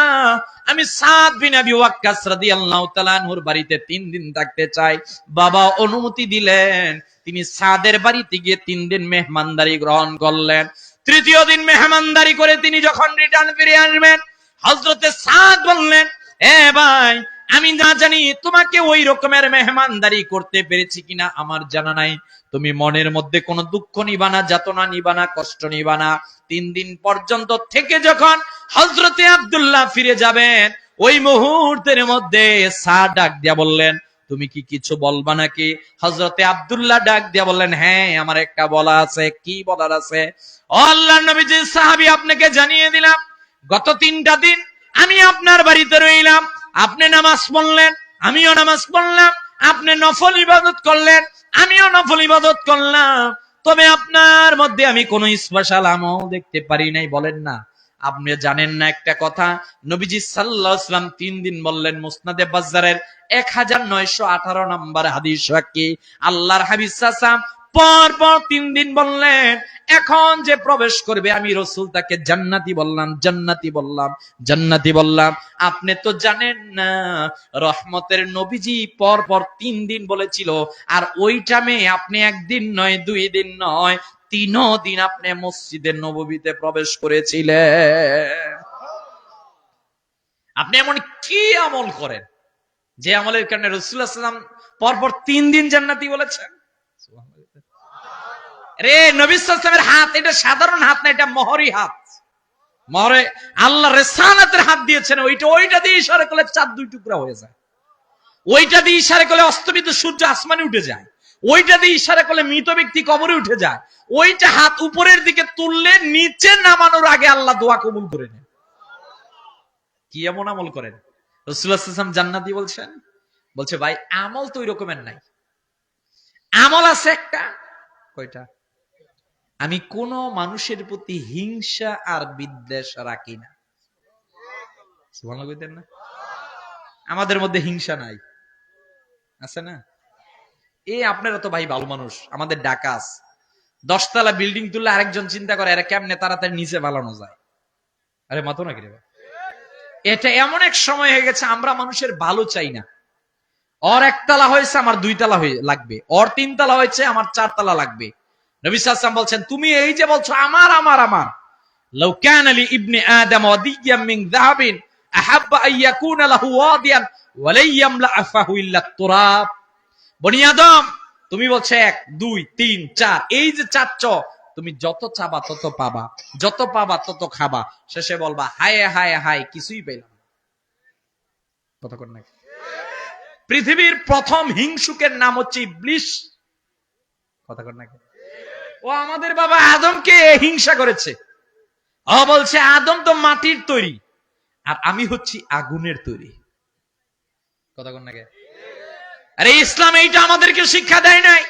আমি সাদ বিন আবি ওয়াক্কাস রাদিয়াল্লাহু তাআলা আনহুর বাড়িতে 3 দিন থাকতে চাই। বাবা অনুমতি দিলেন। তিনি সাদের বাড়িতে গিয়ে 3 দিন মেহমানদারি গ্রহণ করলেন। তৃতীয় দিন মেহমানদারি করে তিনি যখন রিটার্ন ফিরে আসবেন, হযরতে সাদ বললেন, এ ভাই, আমি না জানি তোমাকে ওই রকমের মেহমানদারি করতে পেরেছি কিনা আমার জানা নাই, তুমি মনের মধ্যে কোনো দুঃখ নিবা না, যাতনা নিবা না, কষ্ট নিবা না। 3 দিন পর্যন্ত থেকে যখন হযরতে আব্দুল্লাহ ফিরে যাবেন, ওই মুহূর্তের মধ্যে সাদ ডাক দিয়া বললেন, তুমি কি কিছু বলবা নাকি? হযরতে আব্দুল্লাহ ডাক দিয়া বললেন, হ্যাঁ আমার একটা বলা আছে। কি বলার আছে? ও আল্লাহর নবীজি, সাহাবী, আপনাকে জানিয়ে দিলাম, গত 3টা দিন আমি আপনার বাড়িতে রইলাম, আপনি নামাজ পড়লেন, আমিও নামাজ পড়লাম, আপনি নফল ইবাদত করলেন, আমিও নফল ইবাদত করলাম, তবে আপনার মধ্যে আমি কোনো স্পেশাল আমল দেখতে পারি নাই। বলেন না, আপনি জানেন না একটা কথা, নবীজি সাল্লাল্লাহু আলাইহি ওয়াসাল্লাম 3 দিন বললেন। মুসনাদে বাজ্জারের 1918 নম্বর হাদিস সাক্ষী, আল্লাহর হাবিব সাল্লাল্লাহু আলাইহি ওয়াসাল্লাম পর পর 3 দিন বললেন, এখন যে প্রবেশ করবে আমি রাসূল তাকে জান্নাতি বললাম, জান্নাতি বললাম, জান্নাতি বললাম। আপনি তো জানেন না, রহমতের নবীজি পর পর 3 দিন বলেছিল, আর ওই টাইমে আপনি 1 দিন নয়, 2 দিন নয়, 3 দিন আপনি মসজিদে নববীতে প্রবেশ করেছিলেন। আপনি এমন কি আমল করেন যে আমলের কারণে রাসূলুল্লাহ সাল্লাল্লাহু আলাইহি ওয়াসাল্লাম পরপর 3 দিন জান্নাতি বলেছেন? রে নবী সাল্লাল্লাহু আলাইহি ওয়াসাল্লামের হাত এটা সাধারণ হাত না, এটা মোহরি হাত। মোহরে আল্লাহ রিসালাতের হাত দিয়েছেন, ওইটা দিয়ে ইশারা করলে চাঁদ 2 টুকরা হয়ে যায়, ওইটা দিয়ে ইশারা করলে অস্তমিত সূর্য আসমানে উঠে যায়, ওইটা দিয়ে ইশারা করলে মৃত ব্যক্তি কবরে উঠে যায়, ওইটা হাত উপরের দিকে তুললে নিচে নামানোর আগে আল্লাহ দোয়া কবুল করে নেন। কি এমন আমল করেন? রাসূলুল্লাহ সাল্লাল্লাহু আলাইহি ওয়াসাল্লাম জান্নাতি বলছেন? বলছে ভাই আমল তো ওই রকমের নাই, আমল আছে একটা। কয়টা? আমি কোন মানুষের প্রতি হিংসা আর বিদ্বেষ রাখি না। সুবহানাল্লাহ কইতেন না? আমাদের মধ্যে হিংসা নাই, আছে না? এই আপনারা তো ভাই ভালো মানুষ, আমাদের ডাকাস 10 তলা বিল্ডিং তুললে আরেকজন চিন্তা করে এরা কেমনে তাড়াতাড়ি নিচে পালানো যায়। আরে মাতো নাকি রে? এটা এমন এক সময় হয়ে গেছে আমরা মানুষের ভালো চাই না। ওর 1 তলা হয়েছে আমার 2 তলা লাগবে, ওর 3 তলা হয়েছে আমার 4 তলা লাগবে। নবী সাল্লাল্লাহু আলাইহি ওয়াসাল্লাম বলছেন, তুমি এই যে বলছো আমার আমার আমার, লাউ কানা লি ইবনি আদম ওয়াদিয়াম মিন যাহাবিন আহাব্বা আন ইয়াকুনা লাহু ওয়াদিয়ান ওয়া লা ইয়ামলা আফাহু ইল্লা তুরাব। বনি আদম, তুমি বলছো 1 2 3 4, এই যে চাচ্ছ তুমি যত চাবা তত পাবা, যত পাবা তত খাবা, শেষে বলবা হায় হায় হায় কিছুই পেলাম না। কতক্ষণ নাকি? পৃথিবীর প্রথম হিংসুকের নাম হচ্ছে ইবলিস। কতক্ষণ নাকি? ও আমাদের বাবা আদমকে হিংসা করেছে। ও বলছে আদম তো মাটির তৈরি আর আমি হচ্ছি আগুনের তৈরি। কতক্ষণ নাকি? আরে ইসলাম এইটা আমাদেরকে শিক্ষা দেয় নাই।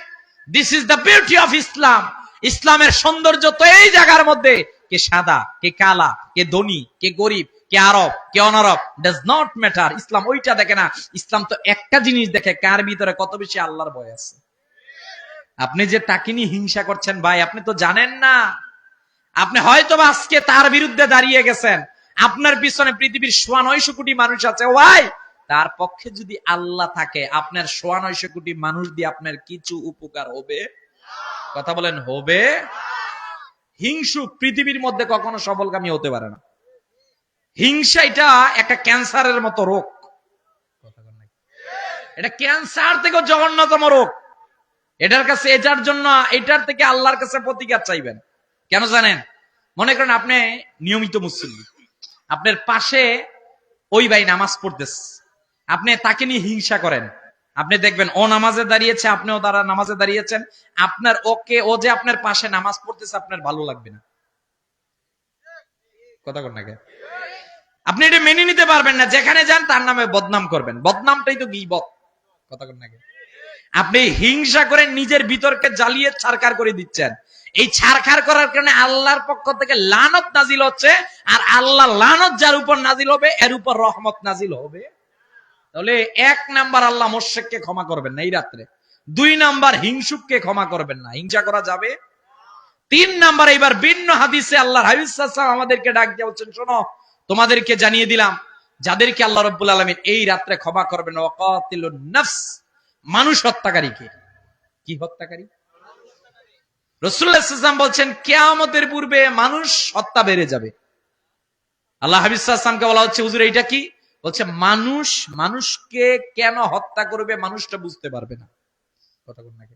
This is the beauty of Islam. ইসলামের সৌন্দর্য তো এই জায়গার মধ্যে, কে সাদা, কে কালা, কে ধনী, কে গরিব, কে আরব, কে অনারব, ডাজ নট ম্যাটার। ইসলাম ওইটা দেখে না। ইসলাম তো একটা জিনিস দেখে, কার ভিতরে কত বেশি আল্লাহর ভয় আছে। আপনি যে তাকে নিয়ে হিংসা করছেন ভাই, আপনি তো জানেন না। আপনি হয়তো আজকে তার বিরুদ্ধে দাঁড়িয়ে গেছেন, আপনার পিছনে পৃথিবীর ৯০০ কোটি মানুষ আছে ভাই। তার পক্ষে যদি আল্লাহ থাকে, আপনার ৯০০ কোটি মানুষ দিয়ে আপনার কিছু উপকার হবে? কথা বলেন, হবে? হিংসুক পৃথিবীর মধ্যে কখনো সফলকামী হতে পারে না। হিংসা এটা একটা ক্যান্সারের মতো রোগ। এটা ক্যান্সার থেকেও জঘন্যতম রোগ। এটার জন্য এটার থেকে আল্লাহর কাছে প্রতিকার চাইবেন। কেন জানেন? মনে করেন আপনি নিয়মিত মুসল্লি, আপনার পাশে ওই ভাই নামাজ পড়তেছে, আপনি তাকে নিয়ে হিংসা করেন। আপনি দেখবেন ও নামাজে দাঁড়িয়েছে, আপনিও তারা নামাজে দাঁড়িয়েছেন, আপনার ও যে আপনার পাশে নামাজ পড়তেছে আপনার ভালো লাগবে না। কথা কন নাকি? আপনি এটা মেনে নিতে পারবেন না। যেখানে যান তার নামে বদনাম করবেন। বদনামটাই তো গীবত। কথা কন নাকি? আপনি হিংসা করে নিজের ভিতরকে জ্বালিয়ে ছারখার করে দিচ্ছেন। এই ছারখার করার কারণে আল্লাহর পক্ষ থেকে লানত নাজিল হচ্ছে, আর আল্লাহ লানত যার উপর নাজিল হবে এর উপর রহমত নাজিল হবে। তাহলে ১ নাম্বার আল্লাহ মুশরিককে ক্ষমা করবেন না এই রাত্রে। ২ নাম্বার হিংসুককে ক্ষমা করবেন না। হিংসা করা যাবে। ৩ নাম্বার এবার ভিন্ন হাদিসে আল্লাহর হাবিব সাল্লাল্লাহু আলাইহি ওয়াসাল্লাম আমাদেরকে ডাক দিয়ে বলছেন, শোনো তোমাদেরকে জানিয়ে দিলাম যাদেরকে আল্লাহ রাব্বুল আলামিন এই রাত্রে ক্ষমা করবেন, ওয়াকাতিলুন নাফস, মানুষ হত্যাকারীকে। কি হত্যাকারী? রাসূলুল্লাহ সাল্লাল্লাহু আলাইহি ওয়াসাল্লাম বলছেন কিয়ামতের পূর্বে মানুষ হত্যা বেড়ে যাবে। আল্লাহ হাবিব সাল্লাল্লাহু আলাইহি ওয়াসাল্লামকে বলা হচ্ছে হুজুর এইটা কি? বলছে মানুষকে কেন হত্যা করবে মানুষটা বুঝতে পারবে না। কথা বল নাকি?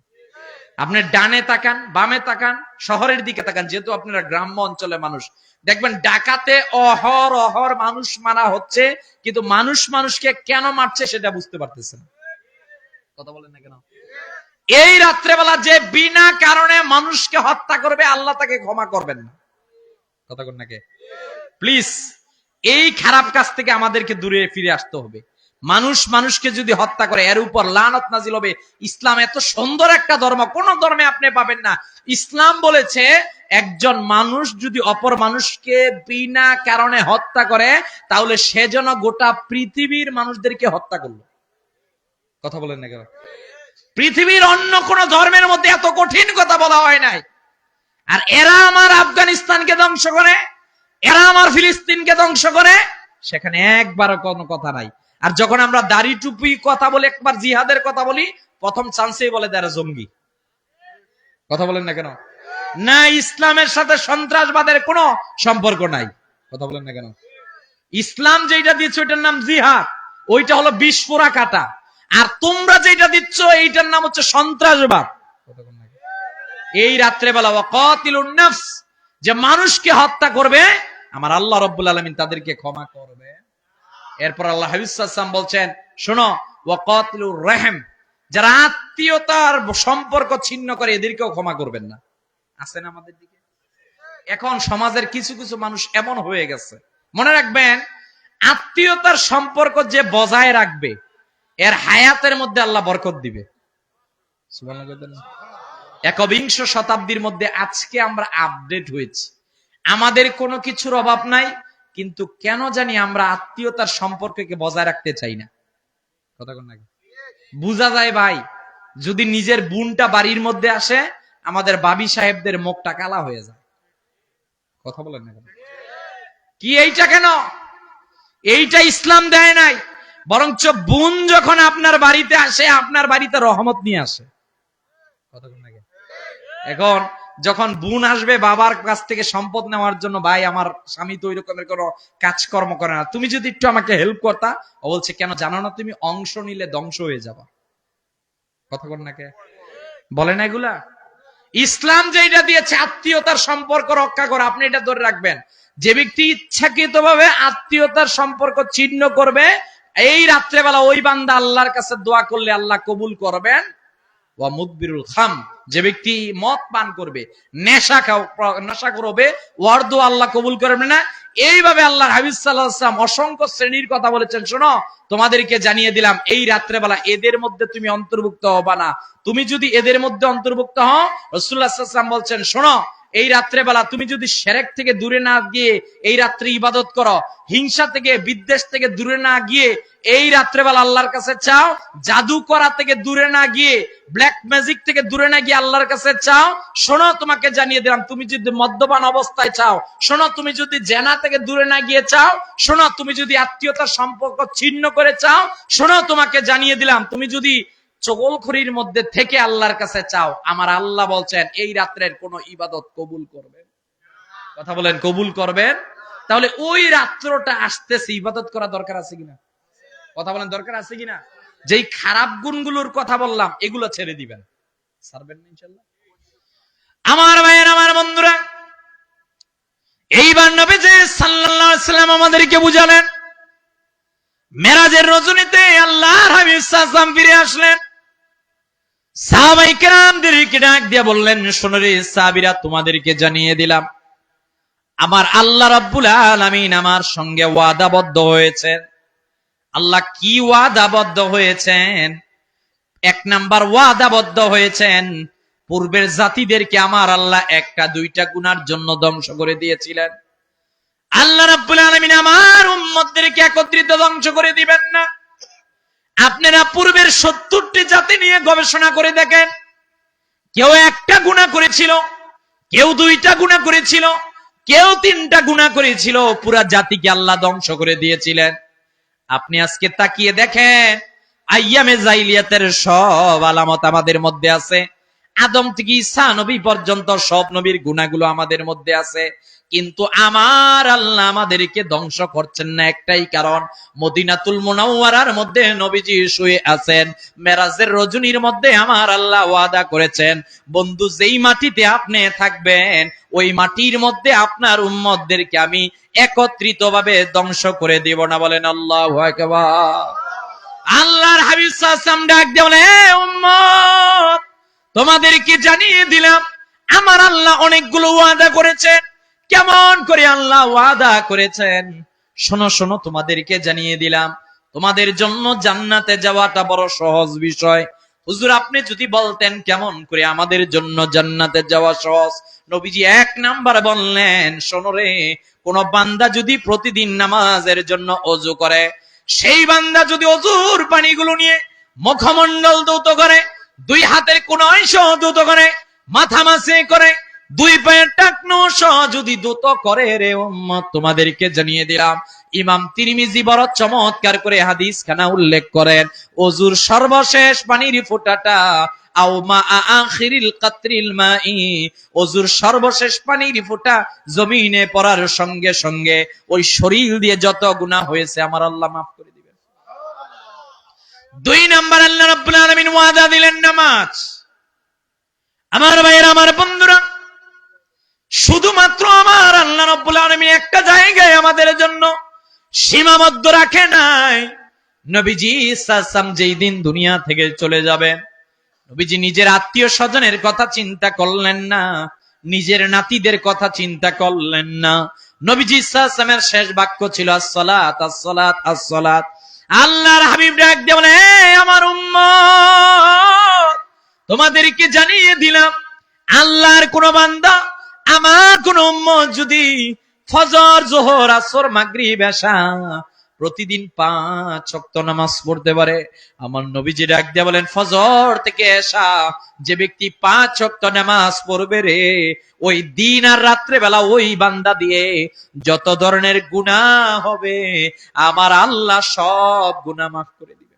আপনি ডানে তাকান, বামে তাকান, শহরের দিকে তাকান, যেহেতু আপনারা গ্রাম্য অঞ্চলে মানুষ, দেখবেন ডাকাতে অহর মানুষ মারা হচ্ছে, কিন্তু মানুষকে কেন মারছে সেটা বুঝতে পারতেছে না। কথা বলেন না কেন? এই রাত্রেবেলা যে বিনা কারণে মানুষকে হত্যা করবে আল্লাহ তাকে ক্ষমা করবেন না। কথা বলেন নাকি? প্লিজ এই খারাপ কাজ থেকে আমাদেরকে দূরে ফিরে আসতে হবে। মানুষকে যদি হত্যা করে এর উপর লানত নাজিল হবে। ইসলাম এত সুন্দর একটা ধর্ম, কোন ধর্মে আপনি পাবেন না। ইসলাম বলেছে একজন মানুষ যদি অপর মানুষকে বিনা কারণে হত্যা করে তাহলে সে যেন গোটা পৃথিবীর মানুষদেরকে হত্যা করলো। কথা বলেন না কেন? পৃথিবীর অন্য কোন ধর্মের মধ্যে এত কঠিন কথা বলা হয় নাই। আর এরা আমার আফগানিস্তানকে ধ্বংস করে, এরা আমার ফিলিস্তিনকে ধ্বংস করে, সেখানে একবারও কোনো কথা নাই। আর যখন আমরা দাড়ি টুপি কথা বলি, একবার জিহাদের কথা বলি, প্রথম চান্সেই বলে তারা জঙ্গি। কথা বলেন না কেন? না, ইসলামের সাথে সন্ত্রাসবাদের কোনো সম্পর্ক নাই। কথা বলেন না কেন? ইসলাম যেটা দিচ্ছে ওইটার নাম জিহাদ, ওইটা হলো বিস্ফোরা কাটা। আর তোমরা যেটা দিচ্ছ এইটার নাম হচ্ছে সন্ত্রাসবাদ। এই রাত্রেবেলা ওয়াকাতিলুন নাফস, যে মানুষকে হত্যা করবে আমার আল্লাহ রাব্বুল আলামিন তাদেরকে ক্ষমা করবে। এরপর আল্লাহ হাবিব সাল্লাল্লাহু আলাইহি ওয়াসাল্লাম বলছেন, শোনো ওয়াকাতিলুর রাহম, যারা আত্মীয়তার সম্পর্ক ছিন্ন করে এদেরকেও ক্ষমা করবেন না। আছেন আমাদের দিকে এখন সমাজের কিছু কিছু মানুষ এমন হয়ে গেছে। মনে রাখবেন, আত্মীয়তার সম্পর্ক যে বজায় রাখবে এর হায়াতের মধ্যে আল্লাহ বরকত দিবে। সুবহানাল্লাহ। ১বিংশ শতাব্দীর মধ্যে আজকে আমরা আপডেট হয়েছি, আমাদের কোনো কিছুর অভাব নাই, কিন্তু কেন জানি আমরা আত্মীয়তার সম্পর্ককে বজায় রাখতে চাই না। কথা কোন নাকি? বুঝা যায় ভাই, যদি নিজের বোনটা বাড়ির মধ্যে আসে আমাদের বাবি সাহেবদের মুখটা কালা হয়ে যায়। কথা বলেন না কেন? কি এইটা কেন? এইটা ইসলাম দেয় নাই। বরঞ্চ বোন যখন আপনার বাড়িতে আসে আপনার বাড়িতে রহমত নিয়ে আসে। কথা কোন নাকি? এখন যখন বোন আসবে বাবার কাছ থেকে সম্পদ নেওয়ার জন্য, ভাই আমার স্বামী তো ওই রকমের কোনো কাজকর্ম করে না, তুমি যদি একটু আমাকে হেল্প করতা, ও বলছে কেন জানো না তুমি অংশ নিলে ধ্বংস হয়ে যাবা। কথা বল নাকি? বলে না এগুলা? ইসলাম যেটা দিয়েছে আত্মীয়তার সম্পর্ক রক্ষা করা, আপনি এটা ধরে রাখবেন। যে ব্যক্তি ইচ্ছাকৃতভাবে আত্মীয়তার সম্পর্ক ছিন্ন করবে, এই রাত্রেবেলা ওই বান্দা আল্লাহর কাছে দোয়া করলে আল্লাহ কবুল করবেন। ওয়া মুদবিরুল খাম, যে ব্যক্তি মদ পান করবে, নেশা করবে, ওয়ার দোয়া আল্লাহ কবুল করবেন না। এইভাবে আল্লাহর হাবিব সাল্লাল্লাহু আলাইহি ওয়াসাল্লাম অসংখ্য শ্রেণীর কথা বলেছেন। শোনো, তোমাদেরকে জানিয়ে দিলাম এই রাত্রেবেলা এদের মধ্যে তুমি অন্তর্ভুক্ত হবা না। তুমি যদি এদের মধ্যে অন্তর্ভুক্ত হও, রাসূলুল্লাহ সাল্লাল্লাহু আলাইহি ওয়াসাল্লাম বলছেন, শোনো, এই রাত্রেবেলা তুমি যদি শিরক থেকে দূরে না গিয়ে এই রাত্রে ইবাদত করো, হিংসা থেকে বিদ্বেষ থেকে দূরে না গিয়ে এই রাত্রেবেলা আল্লাহর কাছে চাও, জাদু করা থেকে দূরে না গিয়ে, ব্ল্যাক ম্যাজিক থেকে দূরে না গিয়ে আল্লাহর কাছে চাও, শোনো তোমাকে জানিয়ে দিলাম, তুমি যদি মদ্যপান অবস্থায় চাও, শোনো তুমি যদি জেনা থেকে দূরে না গিয়ে চাও, শোনো তুমি যদি আত্মীয়তার সম্পর্ক ছিন্ন করে চাও, শোনো তোমাকে জানিয়ে দিলাম, তুমি যদি চগলখড়ির মধ্যে থেকে আল্লাহর কাছে চাও, আমার আল্লাহ বলছেন এই রাত্রের কোন ইবাদত কবুল করবেন। কথা বলেন, কবুল করবেন। তাহলে ওই রাত্রটা আসতেছে, ইবাদত করা দরকার আছে কিনা? কথা বলেন, দরকার আছে কিনা? যেই খারাপ গুণগুলোর কথা বললাম এগুলো ছেড়ে দিবেন, ছাড়বেন না ইনশাআল্লাহ। আমার ভাইয়ের, আমার বন্ধুরা, এইবার নবীজি সাল্লাল্লাহু আলাইহি ওয়াসাল্লাম আমাদেরকে বুঝালেন। মেরাজের রজনীতে আল্লাহর হাবিব সাল্লাল্লাহু আলাইহি ওয়াসাল্লাম ফিরে আসলেন। সাহাবায়ে কেরামদেরকে ডাক দিয়ে বললেন, শোনো রে সাহাবীরা, তোমাদেরকে জানিয়ে দিলাম আমার আল্লাহ রাব্বুল আলামিন আমার সঙ্গে ওয়াদাবদ্ধ হয়েছেন। আল্লাহ কি ওয়াদাবদ্ধ হয়েছেন? এক নাম্বার ওয়াদাবদ্ধ হয়েছেন, পূর্বের জাতিদেরকে আমার আল্লাহ একটা দুইটা গুনার জন্য ধ্বংস করে দিয়েছিলেন। আল্লাহ রাব্বুল আলামিন আমার উম্মতদেরকে একত্রিত ধ্বংস করে দিবেন না। আপনারা পূর্বের 70টি জাতি নিয়ে গবেষণা করে দেখেন, কেউ একটা গুনাহ করেছিল, কেউ দুইটা গুনাহ করেছিল, কেউ তিনটা গুনাহ করেছিল, পুরা জাতিকে আল্লাহ ধ্বংস করে দিয়েছিলেন। আপনি আজকে তাকিয়ে দেখেন, আইয়ামে জাইলিয়াতের সব আলামত আমাদের মধ্যে আছে। আদম থেকে ঈসা নবী পর্যন্ত সব নবীর গুনাহগুলো আমাদের মধ্যে আছে। কিন্তু আমার আল্লাহ আমাদেরকে ধ্বংস করছেন না একটাই কারণ, মদিনাতুল মুনাওয়ারার মধ্যে নবীজি শুয়ে আছেন। মেরাজের রজনীর মধ্যে আমার আল্লাহ ওয়াদা করেছেন, বন্ধু যেই মাটিতে আপনি থাকবেন ওই মাটির মধ্যে আপনার উম্মতদেরকে আমি একত্রিতভাবে ধ্বংস করে দিব না। বলেন আল্লাহু আকবার। আল্লাহর হাবিব সাল্লাল্লাহু আলাইহি ওয়াসাল্লাম ডাক দিয়ে বলে, হে উম্মত, তোমাদেরকে জানিয়ে দিলাম আমার আল্লাহ অনেকগুলো ওয়াদা করেছেন। কেমন করে আল্লাহ ওয়াদা করেছেন? শোনো শোনো, তোমাদেরকে জানিয়ে দিলাম, তোমাদের জন্য জান্নাতে যাওয়াটা বড় সহজ বিষয়। হুজুর, আপনি যদি বলতেন কেমন করে আমাদের জন্য জান্নাতে যাওয়া সহজ। নবীজি এক নাম্বার বললেন, শোনো রে, কোন বান্দা যদি প্রতিদিন নামাজের জন্য ওযু করে, সেই বান্দা যদি ওযুর পানিগুলো নিয়ে মুখমণ্ডল ধৌত করে, দুই হাতের কোন অংশ ধৌত করে, মাথা মাসে করে, দুই পায়ের টাকনো সহ যদি দ্রুত করে রে উম্মত, তোমাদেরকে জানিয়ে দিলাম, ইমাম তিরমিজি বড় চমৎকার করে হাদিস খানা উল্লেখ করেন, ওযুর সর্বশেষ পানির ফোঁটাটা আও মা আখিরিল কাতরিল মাই, ওযুর সর্বশেষ পানির ফোঁটা জমিনে পড়ার সঙ্গে সঙ্গে ওই শরীর দিয়ে যত গুনাহ হয়েছে আমার আল্লাহ মাফ করে দিবেন। দুই নাম্বার, আল্লাহ রাব্বুল আলামিন ওয়াদা দিলেন নামাজ। আমার ভাইয়েরা, আমার বন্ধুরা, শুধুমাত্র আমার আল্লাহ রাব্বুল আলামিন একটা জায়গায় আমাদের জন্য সীমাবদ্ধ রাখে নাই। নবীজি সাল্লাল্লাহু আলাইহি ওয়াসাল্লাম যেই দিন দুনিয়া থেকে চলে যাবেন, নবীজি নিজের আত্মীয় স্বজনের কথা চিন্তা করলেন না, নিজের নাতিদের কথা চিন্তা করলেন না। নবীজি সাল্লাল্লাহু আলাইহি ওয়াসাল্লামের শেষ বাক্য ছিল আস-সালাত আস-সালাত আস-সালাত। আল্লাহর হাবিব ডাক দিয়ে বলে, হে আমার উম্মত, তোমাদেরকে জানিয়ে দিলাম আল্লাহর কোন বান্দা, আমার কোন উম্মত যদি ফজর, যোহর, আসর, মাগরিব, এশা প্রতিদিন 5 ওয়াক্ত নামাজ পড়তে পারে, আমার নবীজি ডাক দিয়ে বলেন, ফজর থেকে এশা যে ব্যক্তি 5 ওয়াক্ত নামাজ পড়বে রে, ওই দিন আর রাত্রে বেলা ওই বান্দা দিয়ে যত ধরনের গুনাহ হবে আমার আল্লাহ সব গুনাহ মাফ করে দিবে।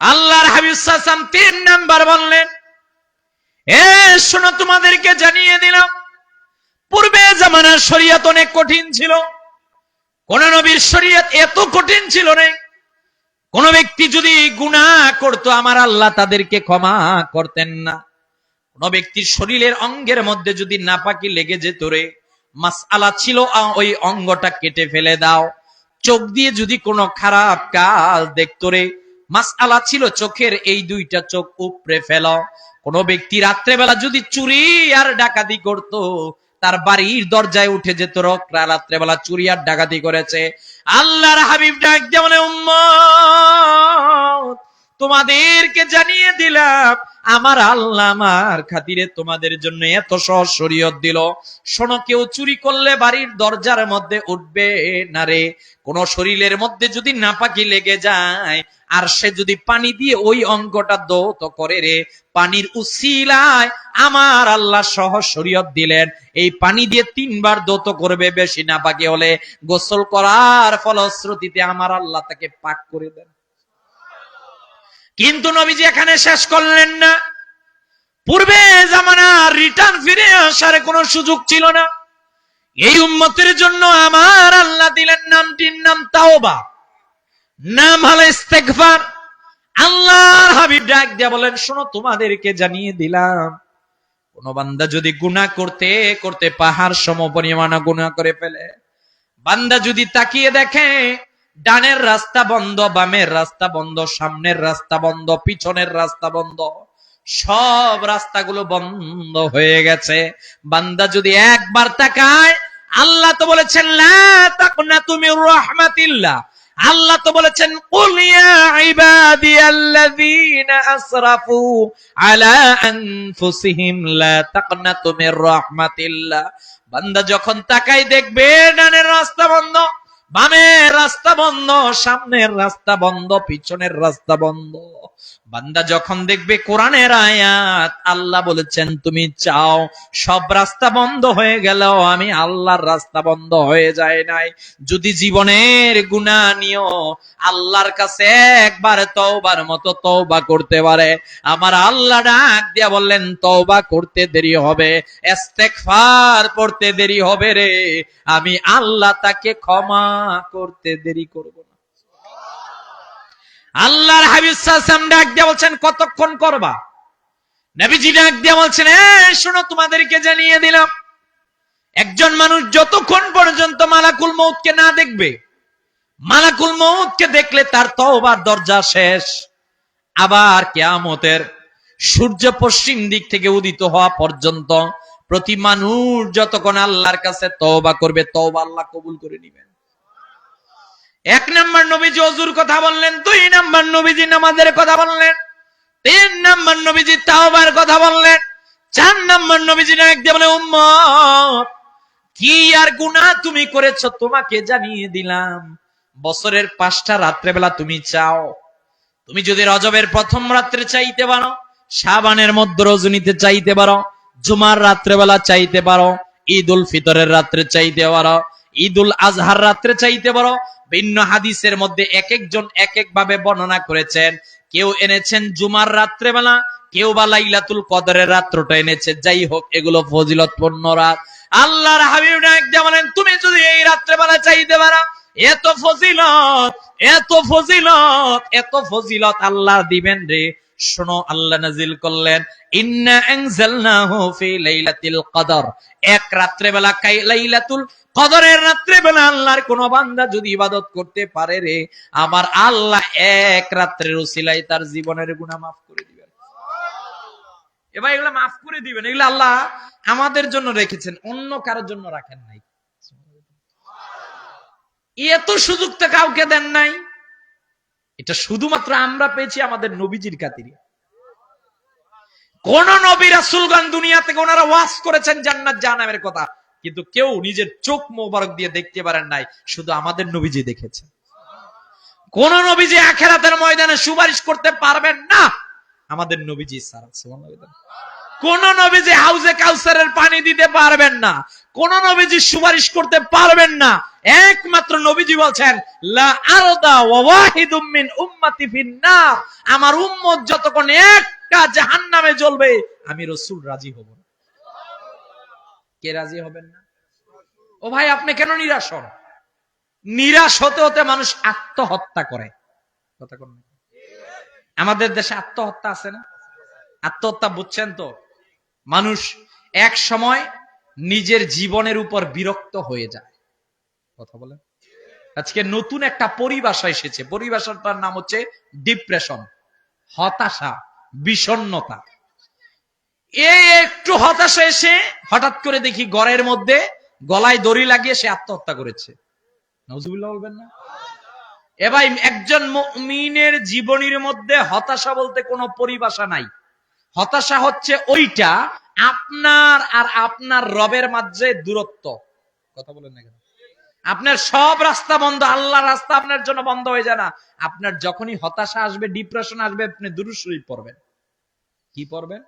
আল্লাহর হাবিব সাল্লাল্লাহু আলাইহি ওয়াসাল্লাম 3 নাম্বার বললেন, এ শোনো, তোমাদেরকে জানিয়ে দিলাম, পূর্বে জামানার শরীয়ত অনেক কঠিন ছিল। কোন নবীর শরীয়ত এত কঠিন ছিল না। কোন ব্যক্তি যদি গুনাহ করত আমার আল্লাহ তাদেরকে ক্ষমা করতেন না। কোন ব্যক্তির শরীরের অঙ্গের মধ্যে যদি নাপাকি লেগে যেত রে, মাসআলা ছিল ওই অঙ্গটা কেটে ফেলে দাও। চোখ দিয়ে যদি কোনো খারাপ কাজ দেখতো রে, মাসআলা ছিল চোখের এই দুইটা চোখ উপড়ে ফেলো। কোন ব্যক্তি রাত্রেবেলা যদি চুরি আর ডাকাতি করত, তার বাড়ির দরজায় উঠে যেত রকরা রাত্রেবেলা চুরি আর ডাকাতি করেছে। আল্লাহর হাবিব ডাক দিয়ে বলে, উম্মত তোমাদেরকে জানিয়ে দিলাম আমার আল্লাহ আমার খাতিরে তোমাদের জন্য এত সহজ শরীয়ত দিল। শোনো, কেউ চুরি করলে বাড়ির দরজার মধ্যে উঠবে না রে। কোন শরীরের মধ্যে যদি নাপাকি লেগে যায় আর সে যদি পানি দিয়ে ওই অঙ্গটা দৌত করে রে, পানির উসিলায় আমার আল্লাহ সহজ শরীয়ত দিলেন, এই পানি দিয়ে 3 বার দৌত করবে। বেশি নাপাকি হলে গোসল করার ফলশ্রুতিতে আমার আল্লাহ তাকে পাক করে দেন। কিন্তু নবীজি এখানে শেষ করলেন না। পূর্বে জামানা রিটার্ন ফিরে আসার কোনো সুযোগ ছিল না। এই উম্মতের জন্য আমার আল্লাহ দিলেন নামটির নাম তাওবা, নাম হলো ইস্তেগফার। আল্লাহর হাবিব ডাক দিয়া বলেন, শোনো তোমাদেরকে জানিয়ে দিলাম, কোন বান্দা যদি গুনাহ করতে করতে পাহাড় সমপরিমাণ গুনাহ করে ফেলে, বান্দা যদি তাকিয়ে দেখে ডানের রাস্তা বন্ধ, বামের রাস্তা বন্ধ, সামনের রাস্তা বন্ধ, পিছনের রাস্তা বন্ধ, সব রাস্তাগুলো বন্ধ হয়ে গেছে, বান্দা যদি একবার তাকায়, আল্লাহ তো বলেছেন লা তাকনাতু মির রাহমাতিল্লাহ, আল্লাহ তো বলেছেন কুল ইয়া ইবাদিয়াল্লাযীনা আসরাফু আলা আনফুসিহিম লা তাকনাতু মির রাহমাতিল্লাহ। বান্দা যখন তাকাই দেখবে ডানের রাস্তা বন্ধ, বামের রাস্তা বন্ধ, সামনের রাস্তা বন্ধ, পিছনের রাস্তা বন্ধ। বান্দা যখন দেখবে কোরআনের আয়াত, আল্লাহ বলেছেন তুমি চাও সব রাস্তা বন্ধ হয়ে গেল, আমি আল্লাহর রাস্তা বন্ধ হয়ে যায় নাই। যদি জীবনের গুনাহ নিও আল্লাহর কাছে একবার তওবার মতো তওবা করতে পারে, আমার আল্লাহ ডাক দিয়া বললেন তওবা করতে দেরি হবে, ইস্তেগফার পড়তে দেরি হবে রে, আমি আল্লাহ তাকে ক্ষমা করতে দেরি করব না। আল্লাহর হাবিব সাল্লাল্লাহু আলাইহি ওয়াসাল্লাম ডাক দিয়ে বলছেন কতক্ষণ করবা? নবীজি ডাক দিয়ে বলছেন, শোনো তোমাদেরকে জানিয়ে দিলাম, একজন মানুষ যতক্ষণ পর্যন্ত মালাকুল মউতকে না দেখবে, মালাকুল মউতকে দেখলে তার তওবার দরজা শেষ। আবার কিয়ামতের সূর্য পশ্চিম দিক থেকে উদিত হওয়া পর্যন্ত প্রতি মানুষ যতক্ষণ আল্লাহর কাছে তওবা করবে, তওবা আল্লাহ কবুল করে নেবেন। 1 নাম্বার নবীজি ওযুর কথা বললেন, 2 নাম্বার নবীজি নামাজের কথা বললেন, 3 নাম্বার নবীজি তাওবার কথা বললেন, 4 নাম্বার নবীজি ডাক দিয়ে বলে, উম্মত কি আর গুনাহ তুমি করেছো তোমাকে জানিয়ে দিলাম। বছরের 5টা রাত্রিবেলা তুমি চাও, তুমি যদি রজবের প্রথম রাত্রে চাইতে পারো, শাবানের মধ্য রজনীতে চাইতে পারো, জুমার রাত্রিবেলা চাইতে পারো, ঈদুল ফিতরের রাত্রে চাইতে পারো, ঈদুল আজহার রাত্রে চাইতে পারো। ভিন্ন হাদিসের মধ্যে এক একজন এক এক ভাবে বর্ণনা করেছেন। কেউ এনেছেন জুমার রাত্রেবেলা, কেউ বা লাইলাতুল কদরের রাত্রটা এনেছে। যাই হোক, এগুলো ফজিলতপূর্ণ রাত। আল্লাহর হাবিব ডাক দিয়ে বলেন, তুমি যদি এই রাত্রেবেলা চাইতে পারো, এত ফজিলত, এত ফজিলত, এত ফজিলত আল্লাহ দিবেন রে। শোনো, আল্লাহ নাজিল করলেন ইন্না আনজালনাহু ফি লাইলাতিল কদর, এক রাত্রেবেলা লাইলাতুল কদরের রাত্রেবেলা আল্লাহর কোন বান্দা যদি ইবাদত করতে পারে রে, আমার আল্লাহ এক রাত্রের উসিলায় তার জীবনের গুনাহ মাফ করে দিবেন। এবার এগুলা মাফ করে দিবেন, এগুলা আল্লাহ আমাদের জন্য রেখেছেন, অন্য কারোর জন্য রাখেন নাই। এত সুযোগ তো কাউকে দেন নাই, এটা শুধুমাত্র আমরা পেয়েছি আমাদের নবীজির খাতিরে। কোন নবী রাসূলগণ দুনিয়া থেকে ওনারা ওয়াজ করেছেন জান্নাত জাহান্নামের কথা, কিন্তু কেউ নিজের চোখ মোবারক দিয়ে দেখতে পারেন নাই, শুধু আমাদের নবীজি দেখেছেন। কোন নবীজি আখিরাতের ময়দানে সুপারিশ করতে পারবেন না, আমাদের নবীজি ছাড়া। সুবহানাল্লাহ। কোন নবীজি হাউজে কাউসারের পানি দিতে পারবেন না, কোন নবীজি সুপারিশ করতে পারবেন না। একমাত্র নবীজি বলছেন লা আরদা ওয়া ওয়াহিদুম মিন উম্মতি ফিন্নার, আমার উম্মত যতক্ষণ একটা জাহান্নামে জ্বলবে আমি রাসূল রাজি হব না। কে রাজি হবেন না? ও ভাই, আপনি কেন নিরাশ হন? নিরাশ হতে হতে মানুষ আত্মহত্যা করে। কথা কোন? আমাদের দেশে আত্মহত্যা আছে না? আত্মহত্যা বুঝছেন তো? মানুষ এক সময় নিজের জীবনের উপর বিরক্ত হয়ে যায়। কথা বলে, আজকে নতুন একটা পরিভাষা এসেছে, পরিভাষাটার নাম হচ্ছে ডিপ্রেশন, হতাশা, বিষণ্ণতা। এই একটু হতাশা এসে হঠাৎ করে দেখি ঘরের মধ্যে গলায় দড়ি লাগিয়ে সে আত্মহত্যা করেছে। নাউজুবিল্লাহ বলবেন না? এ ভাই, একজন মুমিনের জীবনের মধ্যে হতাশা বলতে কোনো পরিভাষা নাই। হতাশা হচ্ছে ওইটা আপনার আর আপনার রবের মাঝে দূরত্ব। কথা বলেন না কেন? আপনার সব রাস্তা বন্ধ, আল্লাহর রাস্তা আপনার জন্য বন্ধ হয়ে যায় না। আপনার যখনই হতাশা আসবে, ডিপ্রেশন আসবে, আপনি দুরূদ শরীফ পড়বেন। কি পড়বেন?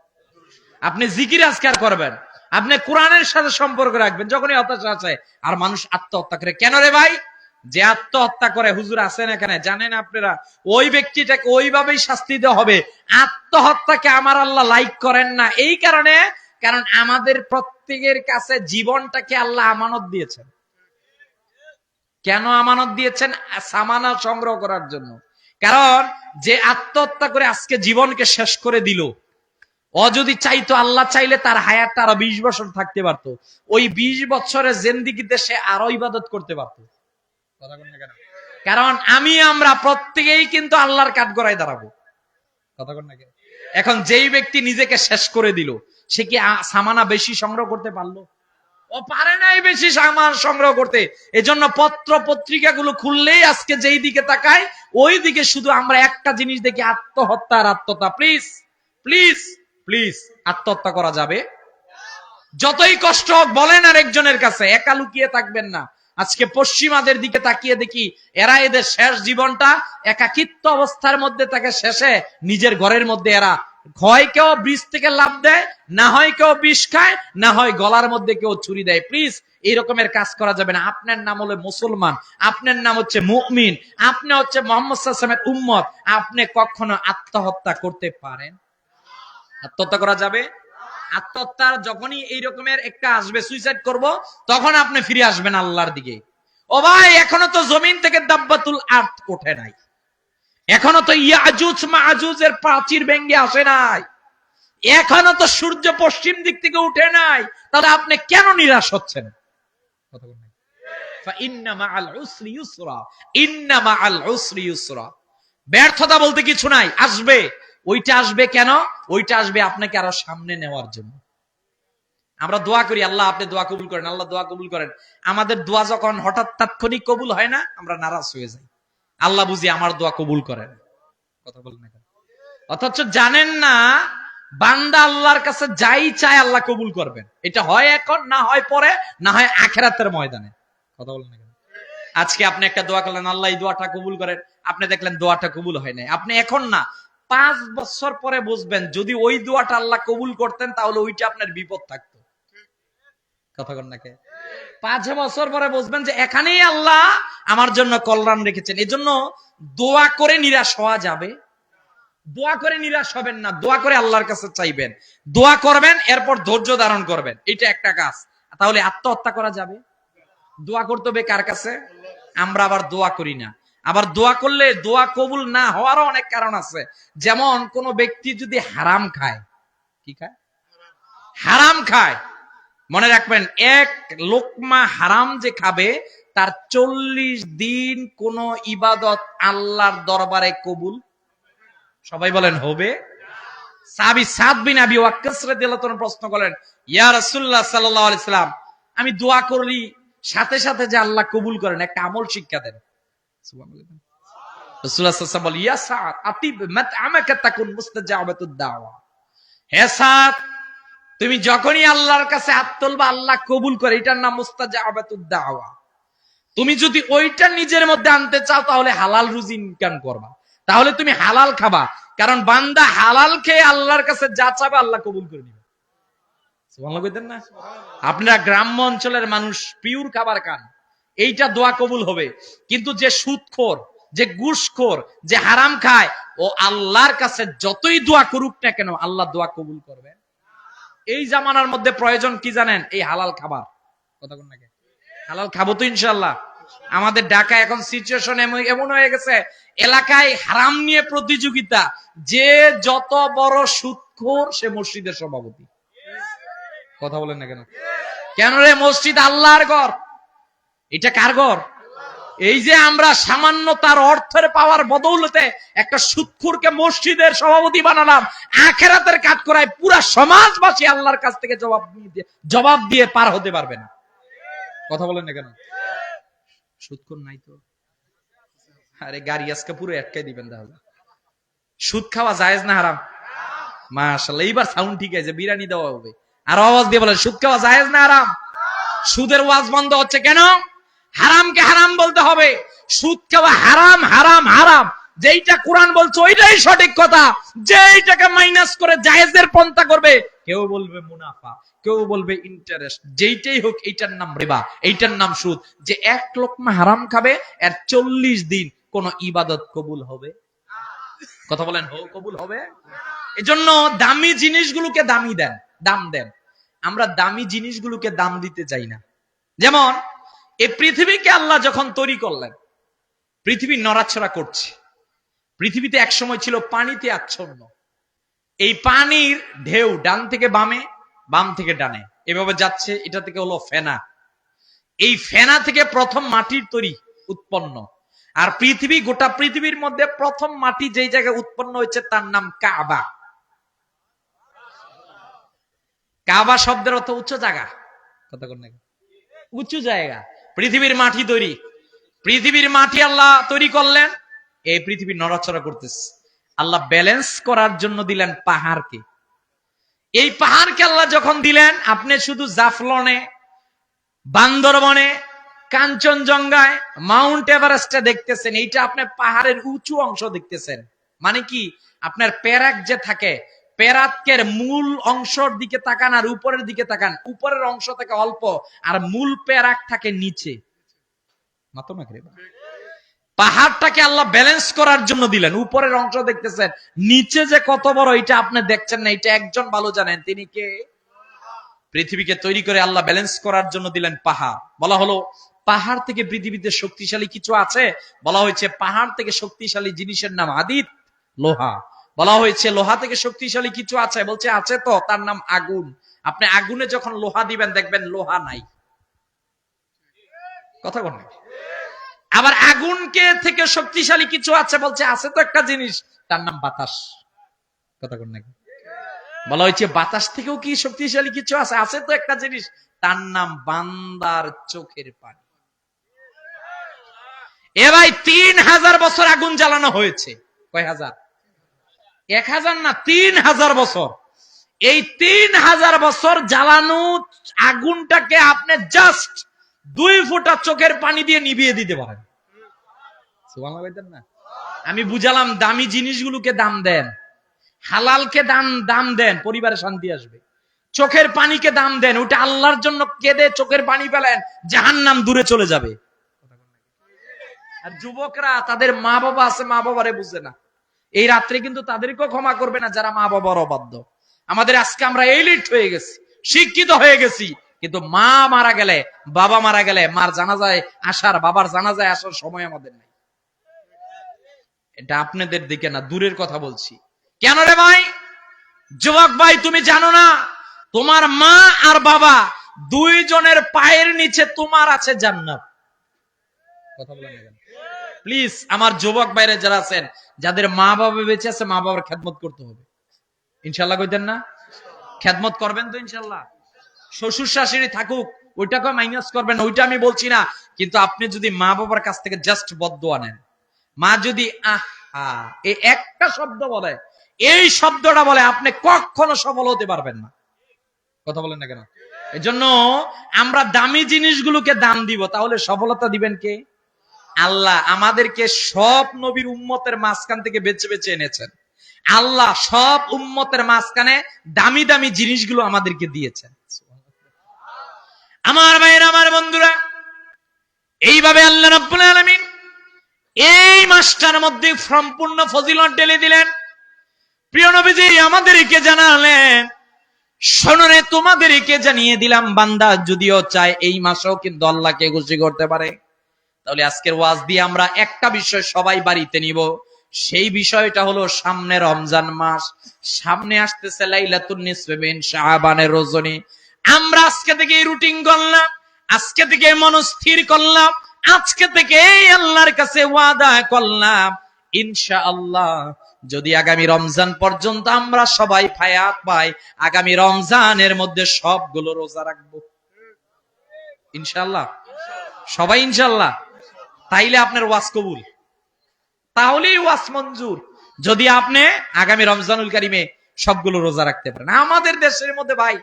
আপনি জিকির আজকার করবেন, আপনি কোরআনের সাথে সম্পর্ক রাখবেন। যখনই হতাশা আছে, আর মানুষ আত্মহত্যা করে কেন রে ভাই? যে আত্মহত্যা করে, হুজুর আছেন এখানে, জানেন আপনারা ওই ব্যক্তিটাকে ওইভাবেই শাস্তি দেওয়া হবে। আত্মহত্যাকে আমার আল্লাহ লাইক করেন না এই কারণে, কারণ আমাদের প্রত্যেকের কাছে জীবনটাকে আল্লাহ আমানত দিয়েছেন। কেন আমানত দিয়েছেন? সামানা সংগ্রহ করার জন্য। কারণ যে আত্মহত্যা করে আজকে জীবনকে শেষ করে দিল, ও যদি চাইতো, আল্লাহ চাইলে তার হায়াতটা আরো 20 বছর থাকতে পারতো। ওই 20 বছরের জিন্দেগিতে সে আরো ইবাদত করতে পারতো। কারণ আমরা প্রত্যেকেই কিন্তু আল্লাহর কাঠগড়ায় দাঁড়াবো। কথা বলেন না কেন? এখন যেই ব্যক্তি নিজেকে শেষ করে দিল, সে কি সামানা বেশি সংগ্রহ করতে পারলো? ও পারে নাই বেশি সামান সংগ্রহ করতে। এজন্য পত্র পত্রিকাগুলো খুললেই আজকে যেই দিকে তাকায়, ওই দিকে শুধু আমরা একটা জিনিস দেখি, আত্মহত্যা আর আত্মহত্যা। প্লিজ প্লিজ প্লিজ, আত্মহত্যা করা যাবে? যতই কষ্ট হোক বলেন আর একজনের কাছে, একা লুকিয়ে থাকবেন না। আজকে পশ্চিমাদের দিকে তাকিয়ে দেখি, এরা এদের শেষ জীবনটা একাকিত্ব অবস্থার মধ্যে থাকে, শেষে নিজের ঘরের মধ্যে এরা হয় কেউ ব্রিজ থেকে লাফ দেয়, না হয় কেউ বিষ খায়, না হয় গলার মধ্যে কেউ ছুরি দেয়। প্লিজ, এই রকমের কাজ করা যাবে না। আপনার নাম হলো মুসলমান, আপনার নাম হচ্ছে মুমিন, আপনি হচ্ছে মুহাম্মদ সাল্লাল্লাহু আলাইহি ওয়াসাল্লামের উম্মত। আপনি কখনো আত্মহত্যা করতে পারেন? আত্মহত্যা করা যাবে? আত্মহত্যার যখনই এই রকমের একটা আসবে, সুইসাইড করব, তখন আপনি ফিরে আসবেন আল্লাহর দিকে। ও ভাই, এখনো তো জমিন থেকে দাব্বাতুল আরদ ওঠে নাই, এখনো তো ইয়াজুজ মাজুজের প্রাচীর ভেঙে আসে নাই, এখনো তো সূর্য পশ্চিম দিক থেকে উঠে নাই। তাহলে আপনি কেন নিরাশ হচ্ছেন? কথা বলেন। ফাইন্না মাআল উসরি ইউসরা, ইন্না মাআল উসরি ইউসরা। ব্যর্থতা বলতে কিছু নাই, আসবে। ওইটা আসবে কেন? ওইটা আসবে আপনাকে আরো সামনে নেওয়ার জন্য। আমরা দোয়া করি, আল্লাহ আপনি দোয়া কবুল করেন, আল্লাহ দোয়া কবুল করেন। আমাদের দোয়া যখন হঠাৎ তাৎক্ষণিক কবুল হয় না, আমরা নারাজ হয়ে যাই। আল্লাহ বুঝি আমার দোয়া কবুল করেন। কথা বলেন না কেন? অথচ জানেন না, বান্দা আল্লাহর কাছে যাই চায় আল্লাহ কবুল করবেন। এটা হয় এখন, না হয় পরে, না হয় আখিরাতের ময়দানে। কথা বলেন না কেন? আজকে আপনি একটা দোয়া করলেন, আল্লাহ এই দোয়াটা কবুল করেন, আপনি দেখলেন দোয়াটা কবুল হয় নাই। আপনি এখন না, 5 বছর পরে বুঝবেন, যদি ওই দোয়াটা আল্লাহ কবুল করতেন, তাহলে ওইটা আপনার বিপদ থাকতো। কথা বলেন না কেন? 5 বছর পরে বুঝবেন যে এখানেই আল্লাহ আমার জন্য কল্যাণ রেখেছেন। এজন্য দোয়া করে নিরাশ হওয়া যাবে? দোয়া করে নিরাশ হবেন না, দোয়া করে আল্লাহর কাছে চাইবেন, দোয়া করবেন, এরপর ধৈর্য ধারণ করবেন। এটা একটা কাজ। তাহলে আত্মহত্যা করা যাবে? দোয়া করতে হবে কার কাছে? আমরা আবার দোয়া করি না। আবার দোয়া করলে দোয়া কবুল না হওয়ারও অনেক কারণ আছে। যেমন কোন ব্যক্তি যদি হারাম খায়, কি খায়? হারাম খায়, মনে রাখবেন, 1 লোকমা হারাম যে খাবে, তার 40 দিন কোন ইবাদত আল্লাহর দরবারে কবুল, সবাই বলেন, হবে? সাহাবী সাদ বিন আবি ওয়াক্কাস রাদিয়াল্লাহু তাআলা প্রশ্ন করলেন, ইয়া রাসূলুল্লাহ সাল্লাল্লাহু আলাইহি সাল্লাম, আমি দোয়া করি সাথে সাথে যে আল্লাহ কবুল করেন, একটা আমল শিক্ষা দেন। সুবহানাল্লাহ। রাসূলুল্লাহ সাল্লাল্লাহু আলাইহি ওয়াসাল্লাম বলেন, ইয়া সাদ আতিব মাতআমাকা তাকুন মুস্তাজাবাতুদ দাওয়া। হে সাদ, তুমি যখনই আল্লাহর কাছে হাত তুলবা, আল্লাহ কবুল করে, এটার নাম মুস্তাজাবাতুদ দাওয়া। তুমি যদি ওইটা নিজের মধ্যে আনতে চাও, তাহলে হালাল রুজি ইনকাম করবা, তাহলে তুমি হালাল খাবা। কারণ বান্দা হালাল খেয়ে আল্লাহর কাছে যা চাবে, আল্লাহ কবুল করে নিবে। সুবহানাল্লাহ কইতেন না? আপনারা গ্রাম্য অঞ্চলের মানুষ পিওর খাবার খান, এইটা দোয়া কবুল হবে। কিন্তু যে সুদখোর, যে ঘুষখোর, যে হারাম খায়, ও আল্লাহর কাছে যতই দোয়া করুক না কেন, আল্লাহ দোয়া কবুল করবে। এই জামানার মধ্যে প্রয়োজন কি জানেন? এই হালাল খাবার। কথা বলেন না কেন? হালাল খাবো তো ইনশাআল্লাহ। আমাদের ঢাকায় এখন সিচুয়েশন এমন হয়ে গেছে, এলাকায় হারাম নিয়ে প্রতিযোগিতা, যে যত বড় সুদখোর সে মসজিদের সভাপতি। কথা বলেন না কেন? কেন রে? মসজিদ আল্লাহর ঘর। এটা কার ঘর? এই যে আমরা সামান্য তার অর্থের পাওয়ার বদৌলতে একটা সুদখোরকে মসজিদের সভাপতি বানালাম, আখেরাতের কাজ করায় পুরা সমাজবাসী আল্লাহর কাছ থেকে জবাব দিয়ে পার হতে পারবে না। কথা বলেন না কেন? সুদখোর নাই তো? আরে গাড়ি আজকে পুরো আটকাই দিবেন তাহলে। সুদ খাওয়া জায়েজ না হারাম? মাশাআল্লাহ, এইবার সাউন্ড ঠিক আছে, বিরিয়ানি দেওয়া হবে। আর আওয়াজ দিয়ে বলেন, সুদ খাওয়া জায়েজ না হারাম? সুদের ওয়াজ বন্ধ হচ্ছে কেন? হারামকে হারাম বলতে হবে। সুদ খাওয়া হারাম, হারাম, হারাম। যেইটা কোরআন বলছে ওইটাই সঠিক কথা। যেইটাকে মাইনাস করে জায়েজের পন্থা করবে, কেউ বলবে মুনাফা, কেউ বলবে ইন্টারেস্ট, যেইটাই হোক এইটার নাম রিবা, এইটার নাম সুদ। যে এক লোকমা হারাম খাবে এর 40 দিন কোন ইবাদত কবুল হবে? কথা বলেন, কবুল হবে? এজন্য দামি জিনিসগুলোকে দামি দেন, দাম দেন। আমরা দামি জিনিসগুলোকে দাম দিতে চাই না। যেমন এই পৃথিবীকে আল্লাহ যখন তৈরি করলেন, পৃথিবী নড়াচড়া করছে। পৃথিবীতে এক সময় ছিল পানিতে আচ্ছন্ন। এই পানির ঢেউ ডান থেকে বামে, বাম থেকে ডানে এভাবে যাচ্ছে। এটা থেকে হলো ফেনা। এই ফেনা থেকে প্রথম মাটির তৈরি উৎপন্ন। আর পৃথিবী, গোটা পৃথিবীর মধ্যে প্রথম মাটি যেই জায়গায় উৎপন্ন হয়েছে তার নাম কাবা। কাবা শব্দের অর্থ উচ্চ জায়গা। কথা বলেন না? উঁচু জায়গা। পৃথিবীর মাটি তৈরি, পৃথিবীর মাটি আল্লাহ তৈরি করলেন। এই পৃথিবী নড়াচড়া করতেছে। আল্লাহ ব্যালেন্স করার জন্য দিলেন পাহাড়কে। এই পাহাড়কে আল্লাহ যখন দিলেন, আপনি শুধু জাফলনে, বান্দরবনে, কাঞ্চনজঙ্ঘায়, মাউন্ট এভারেস্টে দেখতেছেন, এইটা আপনি পাহাড়ের উঁচু অংশ দেখতেছেন। মানে কি? আপনার প্যারাক যে থাকে, প্যারাকের মূল অংশের দিকে তাকান আর উপরের দিকে তাকান, উপরের অংশ থেকে অল্প আর মূল প্যারাক থাকে নিচে। পাহাড়টাকে আল্লাহ ব্যালেন্স করার জন্য দিলেন। উপরের অংশ দেখতেছেন, নিচে যে কত বড় এটা আপনি দেখছেন না, এটা একজন ভালো জানেন, তিনি কে? পৃথিবীকে তৈরি করে আল্লাহ ব্যালেন্স করার জন্য দিলেন পাহাড়। বলা হলো পাহাড় থেকে পৃথিবীতে শক্তিশালী কিছু আছে। বলা হয়েছে পাহাড় থেকে শক্তিশালী জিনিসের নাম হাদিদ, লোহা। বলা হয়েছে লোহা থেকে শক্তিশালী কিছু আছে, বলছে আছে তো, তার নাম আগুন। আপনি আগুনে যখন লোহা দিবেন দেখবেন লোহা নাই। কথা বলেন। আবার আগুনকে থেকে শক্তিশালী কিছু আছে, বলছে আছে তো একটা জিনিস, তার নাম বাতাস। কথা বলেন নাকি? বলা হয়েছে বাতাস থেকেও কি শক্তিশালী কিছু আছে, আছে তো একটা জিনিস, তার নাম বান্দার চোখের পানি। এ ভাই 3000 বছর আগুন জ্বালানো হয়েছে। কয় হাজার? 1000 না, 3000 বছর। এই 3000 বছর জ্বালানো আগুনটাকে আপনি জাস্ট 2 ফোঁটা চোখের পানি দিয়ে নিভিয়ে দিতে পারেন। সুবহানাল্লাহ বলতেন না? আমি বুঝালাম দামি জিনিসগুলোকে দাম দেন, হালালকে দাম দেন, পরিবারে শান্তি আসবে। চোখের পানিকে দাম দেন, ওটা আল্লাহর জন্য কেঁদে চোখের পানি ফেলেন, জাহান্নাম দূরে চলে যাবে। আর যুবকরা, তাদের মা বাবা আছে, মা বাবারে বুঝে না। এই রাত্রে কিন্তু তাদেরকেও ক্ষমা করবে না যারা মা বাবার অবাধ্য। আমাদের আজকে আমরা এলিট হয়ে গেছি, শিক্ষিত হয়ে গেছি, কিন্তু মা মারা গেলে, বাবা মারা গেলে মার জানাজায় আসার, বাবার জানাজায় আসার সময় আমাদের নেই। এটা আপনাদের দিকে না, দূরের কথা বলছি। কেন রে ভাই? যুবক ভাই, তুমি জানো না তোমার মা আর বাবা দুইজনের পায়ের নিচে তোমার আছে জান্নাত? কথা বলেন না কেন? প্লিজ আমার যুবক ভাইরা যারা আছেন, যাদের মা বাবা বেঁচে আছে, মা বাবার খেদমত করতে হবে। ইনশাল্লাহ কইতেন না? খেদমত করবেন তো ইনশাল্লাহ? শ্বশুর শাশুড়ি থাকুক, ওইটাকে মাইনাস করবেন, ওইটা আমি বলছি না। কিন্তু আপনি যদি মা বাবার কাছ থেকে জাস্ট বদদুয়া নেন, মা যদি আহা এই একটা শব্দ বলে, এই শব্দটা বলে, আপনি কখনো সফল হতে পারবেন না। কথা বলেন না কেন? এজন্য আমরা দামি জিনিসগুলোকে দাম দিব, তাহলে সফলতা দিবেন কে? আল্লাহ। আমাদেরকে সব নবীর উম্মতের মাঝখান থেকে বেছে বেছে এনেছেন। আল্লাহ সব উম্মতের মাঝখানে দামি দামি জিনিসগুলো আমাদেরকে দিয়েছেন। আমার ভাইয়েরা, আমার বন্ধুরা, এইভাবে আল্লাহ রাব্বুল আলামিন এই মাসটার মধ্যে সম্পূর্ণ ফজিলত ঢেলে দিলেন। প্রিয় নবীজি আমাদেরকে জানালেন, শোনো রে, তোমাদেরকে জানিয়ে দিলাম, বান্দা যদিও চায় এই মাসেও কিন্তু আল্লাহকে খুশি করতে পারে। তাহলে আজকের ওয়াজ দিয়ে আমরা একটা বিষয় সবাই বাড়িতে নিব। সেই বিষয়টা হলো সামনে রমজান মাস, সামনে আসতেছে লাইলাতুন নিসফে মিন শাবানের রজনী। আমরা আজকে থেকে রুটিন করলাম, আজকে থেকে মনস্থির করলাম, আজকে থেকে আল্লাহর কাছে ওয়াদা করলাম, ইনশাআল্লাহ যদি আগামী রমজান পর্যন্ত আমরা সবাই ফায়াত পাই, আগামী রমজানের মধ্যে সবগুলো রোজা রাখবো ইনশাআল্লাহ। সবাই ইনশাআল্লাহ। তাইলে আপনার ওয়াজ কবুল, তাহলেই ওয়াজ মঞ্জুর, যদি আপনি আগামী রমজানুল কারিমে সবগুলো রোজা রাখতে পারেন। আমাদের দেশের মধ্যে ভাই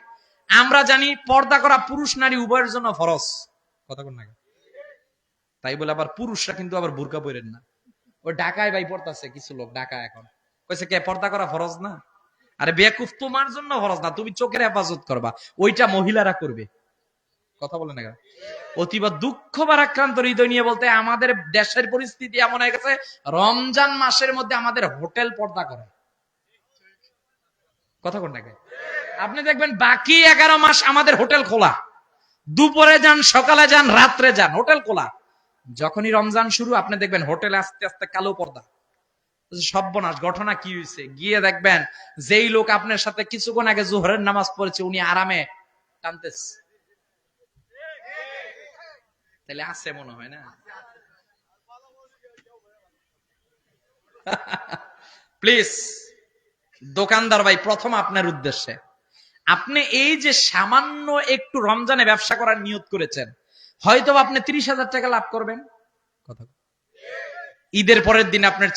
আমরা জানি পর্দা করা পুরুষ নারী উভয়ের জন্য ফরজ, কথা কোন না, তাই বলে আবার পুরুষরা কিন্তু আবার বোরকা পরেন না। ওই ঢাকায় ভাই পড়তাছে কিছু লোক, ঢাকা এখন কইছে কে পর্দা করা ফরজ না? আরে বেকুফ, তোমার জন্য ফরজ না, তুমি চোখের হেফাজত করবা, ওইটা মহিলারা করবে, কথা বলে না। অতীব দুঃখ ভারাক্রান্ত হৃদয় নিয়ে বলতে আমাদের দেশের পরিস্থিতি এমন হয়ে গেছে, রমজান মাসের মধ্যে আমাদের হোটেল পর্দা করে, কথা কোন নাকি? আপনি দেখবেন বাকি 11 মাস আমাদের হোটেল খোলা, দুপুরে যান, সকালে যান, রাত্রে যান, হোটেল খোলা। যখনই রমজান শুরু আপনি দেখবেন হোটেলে আস্তে আস্তে কালো পর্দা। সর্বনাশ, ঘটনা কি হয়েছে? গিয়ে দেখবেন যেই লোক আপনার সাথে কিছুক্ষণ আগে জোহরের নামাজ পড়েছে উনি আরামে টানতেছে। তাহলে আছে মনে হয় না? প্লিজ দোকানদার ভাই, প্রথম আপনার উদ্দেশ্যে, আপনি এই যে সামান্য একটু রমজানে ব্যবসা করার নিয়ত করেছেন, হয়তো আপনি 30,000 টাকা লাভ করবেন, কথা ঈদের পরের দিন আপনার